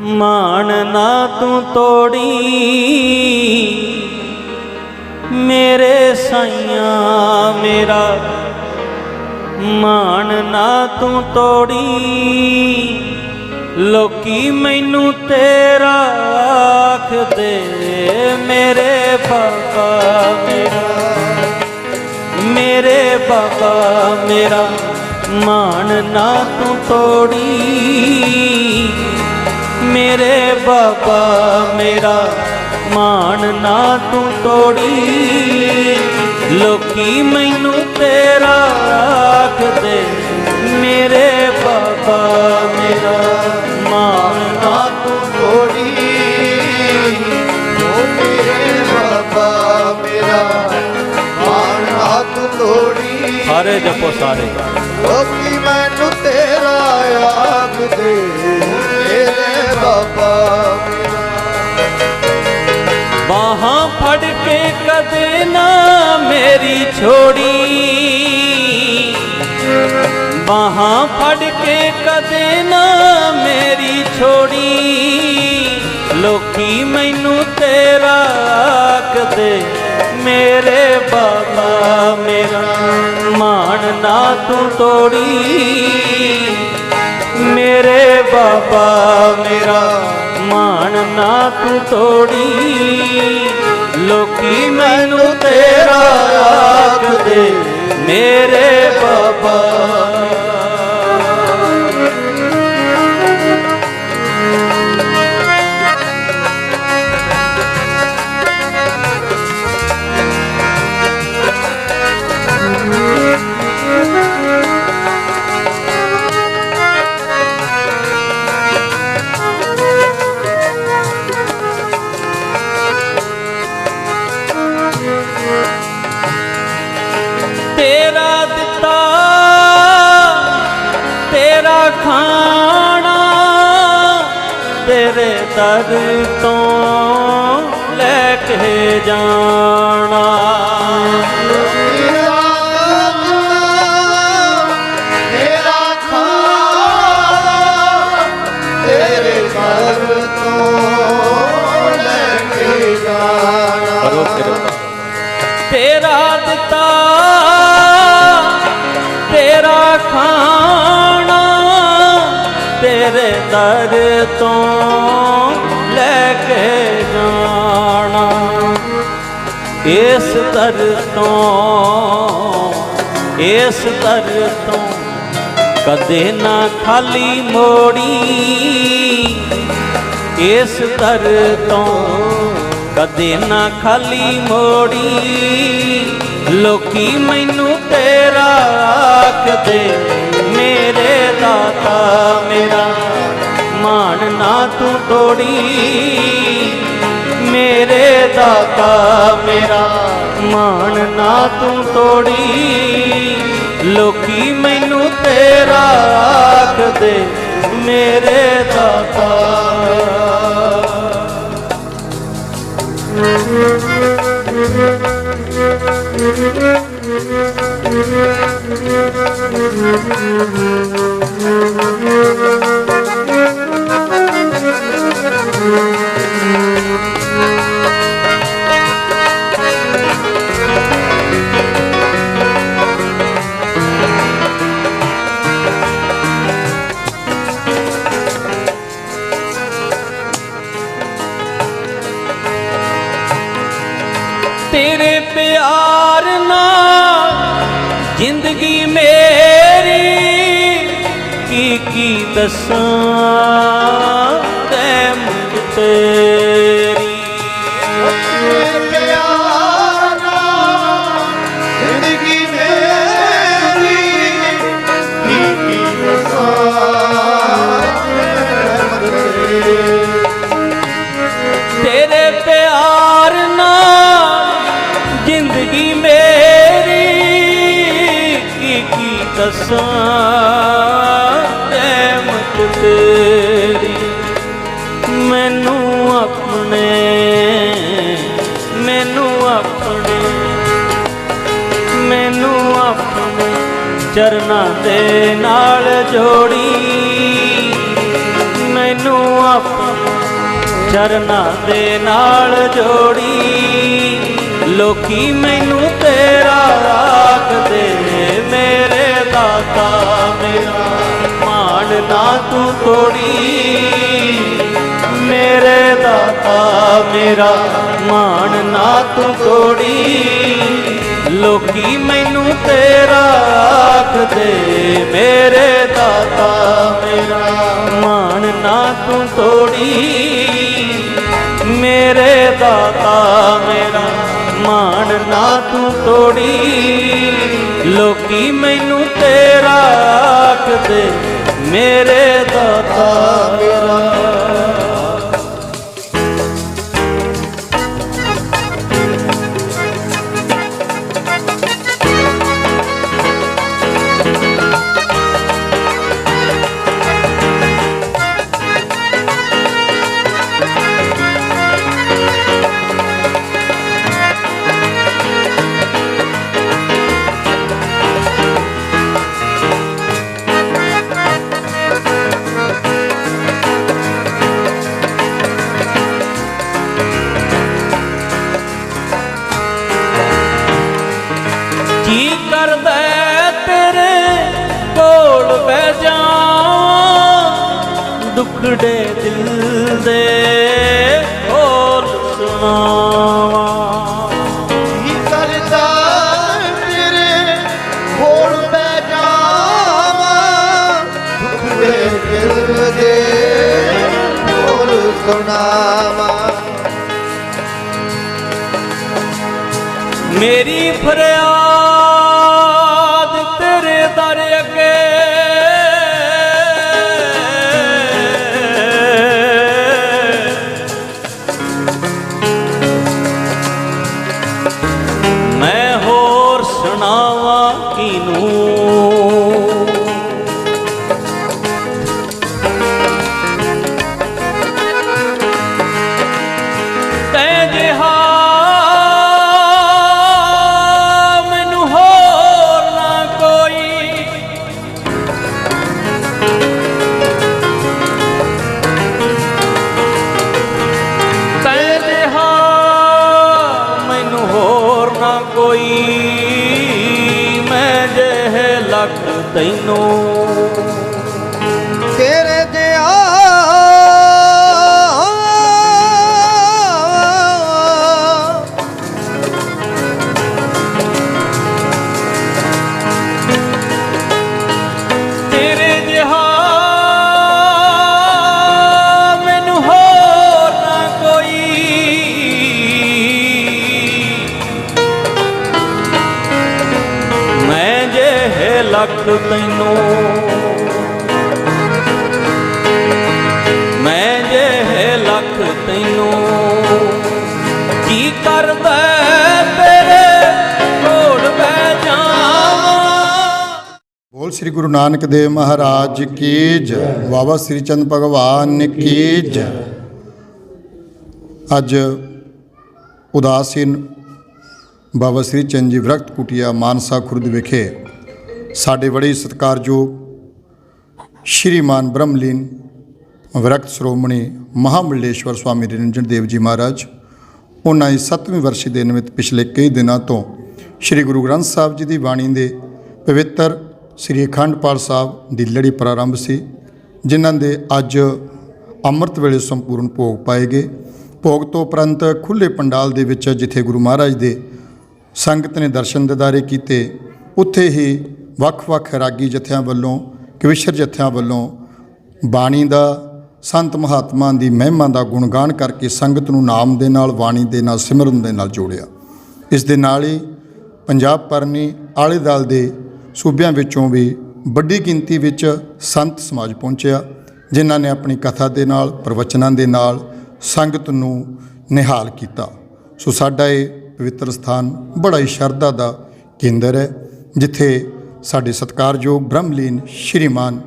ਮਾਣ ਨਾ ਤੂੰ ਤੋੜੀ, ਮੇਰੇ ਸਾਈਆਂ ਮੇਰਾ ਮਾਣ ਨਾ ਤੂੰ ਤੋੜੀ। ਲੋਕੀ ਮੈਨੂੰ ਤੇਰਾ ਆਖਦੇ, ਮੇਰੇ ਬਾਬਾ ਮੇਰਾ ਮਾਣ ਨਾ ਤੂੰ ਤੋੜੀ। ਮੇਰੇ ਬਾਬਾ ਮੇਰਾ ਮਾਣ ਨਾ ਤੂੰ ਤੋੜੀ। ਲੋਕੀ ਮੈਨੂੰ ਤੇਰਾ ਆਖਦੇ, ਮੇਰੇ ਬਾਬਾ ਮੇਰਾ ਮਾਣ ਨਾ ਤੂੰ ਤੋੜੀ। ਓ ਮੇਰੇ ਬਾਬਾ ਮੇਰਾ ਮਾਣ ਨਾ ਤੂੰ ਤੋੜੀ। ਸਾਰੇ ਜਪੋ ਸਾਰੇ। ਲੋਕੀ ਮੈਨੂੰ ਤੇਰਾ ਆਖਦੇ, ਮੇਰੇ ਬਾਬਾ ਬਾਹਾਂ ਫੜ ਕੇ ਕਦੇ ਨਾ ਮੇਰੀ ਛੋੜੀ। ਬਾਹਾਂ ਫੜ ਕੇ ਕਦੇ ਨਾ ਮੇਰੀ ਛੋੜੀ। ਲੋਕੀ ਮੈਨੂੰ ਤੇਰਾ ਆਖਦੇ, ਮੇਰੇ ਬਾਬਾ ਮੇਰਾ ਮਾਣ ਨਾ ਤੂੰ ਤੋੜੀ। ਮੇਰੇ ਬਾਬਾ ਮੇਰਾ ਮਾਣ ਨਾ ਤੂੰ ਤੋੜੀ। ਲੋਕੀ ਮੈਨੂੰ ਤੇਰਾ ਆਖਦੇ, ਮੇਰੇ ਬਾਬਾ ਖਾਣਾ ਤੇਰੇ ਦਰ ਤੋਂ ਲੈ ਕੇ ਜਾਣਾ। ਤੇਰਾ ਖਾਣਾ ਤੇਰੇ ਘਰ ਤੋਂ ਲੈ ਕੇ ਜਾਣਾ। ਤੇਰਾ ਦਿੱਤਾ ਤੇਰਾ ਖਾਣਾ ਤੇਰੇ ਦਰ ਤੋਂ ਲੈ ਕੇ ਜਾਣਾ। ਇਸ ਦਰ ਤੋਂ ਕਦੇ ਨਾ ਖਾਲੀ ਮੋੜੀ। ਇਸ ਦਰ ਤੋਂ ਕਦੇ ਨਾ ਖਾਲੀ ਮੋੜੀ। ਲੋਕੀ ਮੈਨੂੰ ਤੇਰਾ ਆਖਦੇ ਮੇਰੇ ਦਾਤਾ ਮੇਰਾ ਮਾਣ ਨਾ ਤੂੰ ਤੋੜੀ। ਮੇਰੇ ਦਾਤਾ ਮੇਰਾ ਮਾਣ ਨਾ ਤੂੰ ਤੋੜੀ। ਲੋਕੀ ਮੈਨੂੰ ਤੇਰਾ ਆਖਦੇ ਮੇਰੇ ਦਾਤਾ तेरे प्यार नाल जिंदगी मेरी की दसां ते मुझ तेरी। प्यार नाल जिंदगी मेरी की तेरे प्यार नाल जिंदगी मेरी की दसां रहमत तेरी। मैनू अपने चरना दे नाल जोड़ी। मैनू अपने चरना दे नाल जोड़ी। लोकी मैनू तेरा आखदे मेरे दाता मेरा माण ना तू तोड़ी। मेरे दाता मेरा माण ना तू तोड़ी। लोकी मैनू तेरा आखदे मेरे दाता मेरा माण ना तू तोड़ी। मेरे दाता मेरा माण ना तू तोड़ी। लोकी मैनू तेरा आखदे मेरे दाता मेरा। जी करदा तेरे कोल बह जावां दुखड़े दिल दे बोल सुनावां। जी करदा तेरे कोल बह जावां दुखड़े दिल दे बोल सुनावां। मेरी फरियाद तेरे दर अगे मैं होर सुनावा किनू। ਨਾ ਕੋਈ, ਮੈਂ ਜਿਹੇ ਲੱਖ ਤੈਨੂੰ। ਤੇਰੇ ਜਿਹਾ ਤੇਰੇ ਜਿਹਾ ਮੈਨੂੰ ਹੋਰ ਨਾ ਕੋਈ, ਮੈਂ ਜਿਹੇ ਲੱਖ ਤੈਨੂੰ, ਮੈਂ ਜਿਹੇ ਲੱਖ ਤੈਨੂੰ। ਕੀ ਕਰਦਾ ਤੇਰੇ ਕੋਲ ਬਹਿ ਜਾਵਾਂ। बोल श्री गुरु नानक देव महाराज की जय, बाबा श्री चंद भगवान की जय। ਅੱਜ ਉਦਾਸੀਨ ਬਾਬਾ ਸ੍ਰੀ ਚੰਦ ਜੀ ਵਿਰਕਤ ਕੁਟੀਆ ਮਾਨਸਾ ਖੁਰਦ ਵਿਖੇ ਸਾਡੇ ਬੜੇ ਸਤਿਕਾਰਯੋਗ ਸ਼੍ਰੀਮਾਨ ਬ੍ਰਹਮਲੀਨ ਵਿਰਕਤ ਸ਼੍ਰੋਮਣੀ ਮਹਾਮੰਡਲੇਸ਼ਵਰ ਸਵਾਮੀ ਨਿਰੰਜਨ ਦੇਵ ਜੀ ਮਹਾਰਾਜ, ਉਹਨਾਂ ਦੀ 7ਵੀਂ ਵਰਸ਼ੀ ਦੇ ਨਿਮਿਤ ਪਿਛਲੇ ਕਈ ਦਿਨਾਂ ਤੋਂ ਸ਼੍ਰੀ ਗੁਰੂ ਗ੍ਰੰਥ ਸਾਹਿਬ ਜੀ ਦੀ ਬਾਣੀ ਦੇ ਪਵਿੱਤਰ ਸ੍ਰੀ ਅਖੰਡ ਪਾਠ ਸਾਹਿਬ ਦੀ ਲੜੀ ਪ੍ਰਾਰੰਭ ਸੀ, ਜਿਨ੍ਹਾਂ ਦੇ ਅੱਜ ਅੰਮ੍ਰਿਤ ਵੇਲੇ ਸੰਪੂਰਨ ਭੋਗ ਪਾਏ ਗਏ। ਭੋਗ ਤੋਂ ਉਪਰੰਤ ਖੁੱਲ੍ਹੇ ਪੰਡਾਲ ਦੇ ਵਿੱਚ ਜਿੱਥੇ ਗੁਰੂ ਮਹਾਰਾਜ ਦੇ ਸੰਗਤ ਨੇ ਦਰਸ਼ਨ ਦਿਦਾਰੇ ਕੀਤੇ, ਉੱਥੇ ਹੀ ਵੱਖ-ਵੱਖ ਰਾਗੀ ਜਥਿਆਂ ਵੱਲੋਂ, ਕਵਿਸ਼ਰ ਜਥਿਆਂ ਵੱਲੋਂ ਬਾਣੀ ਦਾ, ਸੰਤ ਮਹਾਤਮਾ ਦੀ ਮਹਿਮਾ ਦਾ ਗੁਣਗਾਨ ਕਰਕੇ ਸੰਗਤ ਨੂੰ ਨਾਮ ਦੇ ਨਾਲ, ਬਾਣੀ ਦੇ ਨਾਲ, ਸਿਮਰਨ ਦੇ ਨਾਲ ਜੋੜਿਆ। ਇਸ ਦੇ ਨਾਲ ਹੀ ਪੰਜਾਬ ਪਰਨੀ ਆਲੇ ਦੁਆਲੇ ਦੇ ਸੂਬਿਆਂ ਵਿੱਚੋਂ ਵੀ ਵੱਡੀ ਗਿਣਤੀ ਵਿੱਚ ਸੰਤ ਸਮਾਜ ਪਹੁੰਚਿਆ, ਜਿਨ੍ਹਾਂ ਨੇ ਆਪਣੀ ਕਥਾ ਦੇ ਨਾਲ, ਪ੍ਰਵਚਨਾਂ ਦੇ ਨਾਲ ਸੰਗਤ ਨੂੰ ਨਿਹਾਲ ਕੀਤਾ। ਸੋ ਸਾਡਾ ਇਹ ਪਵਿੱਤਰ ਸਥਾਨ ਬੜਾ ਹੀ ਸ਼ਰਧਾ ਦਾ ਕੇਂਦਰ ਹੈ, ਜਿੱਥੇ ਸਾਡੇ ਸਤਿਕਾਰਯੋਗ ਬ੍ਰਹਮਲੀਨ ਸ਼੍ਰੀਮਾਨ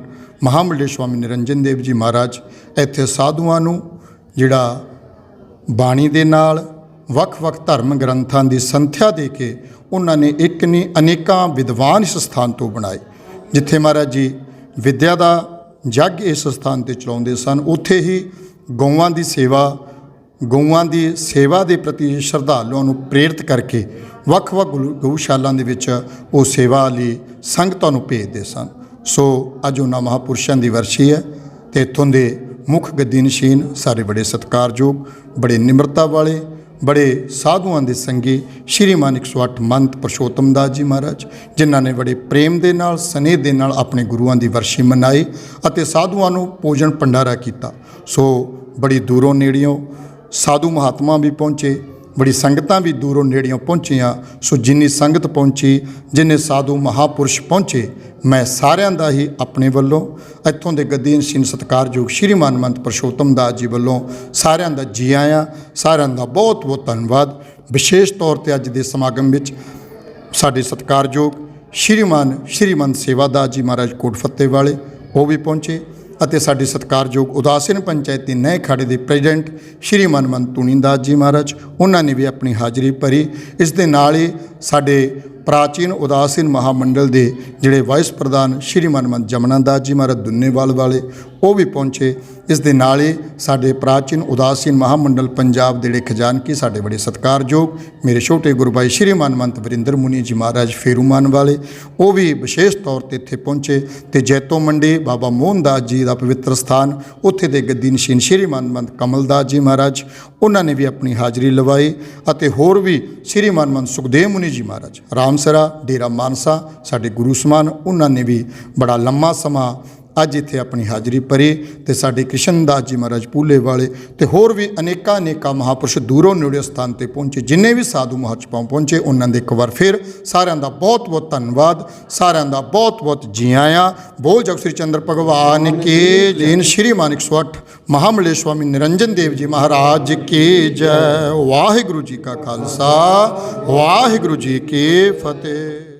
ਮਹਾਮੰਡਲੇਸ਼ਵਰ ਸਵਾਮੀ ਨਿਰੰਜਨ ਦੇਵ ਜੀ ਮਹਾਰਾਜ ਇੱਥੇ ਸਾਧੂਆਂ ਨੂੰ ਜਿਹੜਾ ਬਾਣੀ ਦੇ ਨਾਲ, ਵੱਖ-ਵੱਖ ਧਰਮ ਗ੍ਰੰਥਾਂ ਦੀ ਸੰਥਿਆ ਦੇ ਕੇ ਉਹਨਾਂ ਨੇ ਇੱਕ ਨਹੀਂ ਅਨੇਕਾਂ ਵਿਦਵਾਨ ਇਸ ਸਥਾਨ ਤੋਂ ਬਣਾਏ। ਜਿੱਥੇ ਮਹਾਰਾਜ ਜੀ ਵਿੱਦਿਆ ਦਾ ਜੱਗ ਇਸ ਸਥਾਨ 'ਤੇ ਚਲਾਉਂਦੇ ਸਨ, ਉੱਥੇ ਹੀ ਗਊਆਂ ਦੀ ਸੇਵਾ ਦੇ ਪ੍ਰਤੀ ਸ਼ਰਧਾਲੂਆਂ ਨੂੰ ਪ੍ਰੇਰਿਤ ਕਰਕੇ ਵੱਖ-ਵੱਖ ਗਊਸ਼ਾਲਾਂ ਦੇ ਵਿੱਚ ਉਹ ਸੇਵਾ ਲਈ ਸੰਗਤਾਂ ਨੂੰ ਭੇਜਦੇ ਸਨ। ਸੋ ਅੱਜ ਉਹਨਾਂ ਮਹਾਂਪੁਰਸ਼ਾਂ ਦੀ ਵਰਸ਼ੀ ਹੈ ਅਤੇ ਇੱਥੋਂ ਦੇ ਮੁੱਖ ਗੱਦੀ ਨਸ਼ੀਨ ਸਾਰੇ ਬੜੇ ਸਤਿਕਾਰਯੋਗ, ਬੜੇ ਨਿਮਰਤਾ ਵਾਲੇ, ਬੜੇ ਸਾਧੂਆਂ ਦੇ ਸੰਗੀ ਸ਼੍ਰੀਮਾਨ 108 ਮੰਤ ਪੁਰਸ਼ੋਤਮ ਦਾਸ ਜੀ ਮਹਾਰਾਜ, ਜਿਨ੍ਹਾਂ ਨੇ ਬੜੇ ਪ੍ਰੇਮ ਦੇ ਨਾਲ, ਸਨੇਹ ਦੇ ਨਾਲ ਆਪਣੇ ਗੁਰੂਆਂ ਦੀ ਵਰਸ਼ੀ ਮਨਾਈ ਅਤੇ ਸਾਧੂਆਂ ਨੂੰ ਭੋਜਨ ਭੰਡਾਰਾ ਕੀਤਾ। ਸੋ ਬੜੀ ਦੂਰੋਂ ਨੇੜਿਓਂ ਸਾਧੂ ਮਹਾਤਮਾ ਵੀ ਪਹੁੰਚੇ, ਬੜੀ ਸੰਗਤਾਂ ਵੀ ਦੂਰੋਂ ਨੇੜਿਓਂ ਪਹੁੰਚੀਆਂ। ਸੋ ਜਿੰਨੀ ਸੰਗਤ ਪਹੁੰਚੀ, ਜਿੰਨੇ ਸਾਧੂ ਮਹਾਂਪੁਰਸ਼ ਪਹੁੰਚੇ, ਮੈਂ ਸਾਰਿਆਂ ਦਾ ਹੀ ਆਪਣੇ ਵੱਲੋਂ, ਇੱਥੋਂ ਦੇ ਗੱਦੀ ਨਸ਼ੀਨ ਸਤਿਕਾਰਯੋਗ ਸ਼੍ਰੀਮਾਨ ਮੰਤ ਪੁਰਸ਼ੋਤਮ ਦਾਸ ਜੀ ਵੱਲੋਂ ਸਾਰਿਆਂ ਦਾ ਜੀ ਆਇਆਂ, ਸਾਰਿਆਂ ਦਾ ਬਹੁਤ ਬਹੁਤ ਧੰਨਵਾਦ। ਵਿਸ਼ੇਸ਼ ਤੌਰ 'ਤੇ ਅੱਜ ਦੇ ਸਮਾਗਮ ਵਿੱਚ ਸਾਡੇ ਸਤਿਕਾਰਯੋਗ ਸ਼੍ਰੀਮੰਤ ਸੇਵਾਦਾਸ ਜੀ ਮਹਾਰਾਜ ਕੋਟ ਫਤਿਹ ਵਾਲੇ, ਉਹ ਵੀ ਪਹੁੰਚੇ ਅਤੇ ਸਾਡੇ ਸਤਿਕਾਰਯੋਗ ਉਦਾਸੀਨ ਪੰਚਾਇਤੀ ਨਏ ਖਾੜੇ ਦੇ ਪ੍ਰੈਜ਼ੀਡੈਂਟ ਸ਼੍ਰੀਮਾਨ ਮੰਤ ਤੁਣੀਦਾਸ ਜੀ ਮਹਾਰਾਜ, ਉਹਨਾਂ ਨੇ ਵੀ ਆਪਣੀ ਹਾਜ਼ਰੀ ਭਰੀ। ਇਸ ਦੇ ਨਾਲ ਹੀ ਸਾਡੇ ਪ੍ਰਾਚੀਨ ਉਦਾਸੀਨ ਮਹਾਮੰਡਲ ਦੇ ਜਿਹੜੇ ਵਾਈਸ ਪ੍ਰਧਾਨ ਸ਼੍ਰੀਮਾਨ ਮੰਤ ਜਮਨਾ ਦਾਸ ਜੀ ਮਹਾਰਾਜ ਦੁੰਨੇਵਾਲ ਵਾਲੇ, ਉਹ ਵੀ ਪਹੁੰਚੇ। ਇਸ ਦੇ ਨਾਲ ਹੀ ਸਾਡੇ ਪ੍ਰਾਚੀਨ ਉਦਾਸੀਨ ਮਹਾਮੰਡਲ ਪੰਜਾਬ ਦੇ ਜਿਹੜੇ ਖਜ਼ਾਨਕੀ ਸਾਡੇ ਬੜੇ ਸਤਿਕਾਰਯੋਗ ਮੇਰੇ ਛੋਟੇ ਗੁਰੂ ਭਾਈ ਸ਼੍ਰੀਮਾਨ ਮੰਤ ਵਰਿੰਦਰ ਮੁਨੀ ਜੀ ਮਹਾਰਾਜ ਫੇਰੂਮਾਨ ਵਾਲੇ, ਉਹ ਵੀ ਵਿਸ਼ੇਸ਼ ਤੌਰ 'ਤੇ ਇੱਥੇ ਪਹੁੰਚੇ। ਅਤੇ ਜੈਤੋ ਮੰਡੀ ਬਾਬਾ ਮੋਹਨ ਦਾਸ ਜੀ ਦਾ ਪਵਿੱਤਰ ਸਥਾਨ, ਉੱਥੇ ਦੇ ਗੱਦੀ ਨਸ਼ੀਨ ਸ਼੍ਰੀਮਾਨ ਮੰਤ ਕਮਲ ਦਾਸ ਜੀ ਮਹਾਰਾਜ, ਉਹਨਾਂ ਨੇ ਵੀ ਆਪਣੀ ਹਾਜ਼ਰੀ ਲਵਾਈ। ਅਤੇ ਹੋਰ ਵੀ ਸ਼੍ਰੀਮਾਨ ਮੰਤ ਸੁਖਦੇਵ ਮੁਨੀ ਜੀ ਮਹਾਰਾਜ ਰਾਮਸਰਾ ਡੇਰਾ ਮਾਨਸਾ ਸਾਡੇ ਗੁਰੂ ਸਮਾਨ, ਉਹਨਾਂ ਨੇ ਵੀ ਬੜਾ ਲੰਮਾ ਸਮਾਂ ਅੱਜ ਇੱਥੇ ਆਪਣੀ ਹਾਜ਼ਰੀ ਭਰੀ। ਅਤੇ ਸਾਡੇ ਕ੍ਰਿਸ਼ਨ ਦਾਸ ਜੀ ਮਹਾਰਾਜ ਪੂਲੇ ਵਾਲੇ ਅਤੇ ਹੋਰ ਵੀ ਅਨੇਕਾਂ ਮਹਾਂਪੁਰਸ਼ ਦੂਰੋਂ ਨੇੜੇ ਸਥਾਨ 'ਤੇ ਪਹੁੰਚੇ। ਜਿੰਨੇ ਵੀ ਸਾਧੂ ਮਹਾਤਮਾ ਪਹੁੰਚੇ, ਉਹਨਾਂ ਦੇ ਇੱਕ ਵਾਰ ਫਿਰ ਸਾਰਿਆਂ ਦਾ ਬਹੁਤ ਬਹੁਤ ਧੰਨਵਾਦ, ਸਾਰਿਆਂ ਦਾ ਬਹੁਤ ਬਹੁਤ ਜੀ ਆਇਆਂ। ਬੋਲ ਜਗ ਸ੍ਰੀ ਚੰਦਰ ਭਗਵਾਨ ਕੀ ਜੈ। ਸ਼੍ਰੀਮਾਨ 108 ਮਹਾਮੰਡਲੇਸ਼ਵਰ ਸਵਾਮੀ ਨਿਰੰਜਨ ਦੇਵ ਜੀ ਮਹਾਰਾਜ ਕੀ ਜੈ। ਵਾਹਿਗੁਰੂ ਜੀ ਕਾ ਖਾਲਸਾ, ਵਾਹਿਗੁਰੂ ਜੀ ਕੀ ਫਤਿਹ।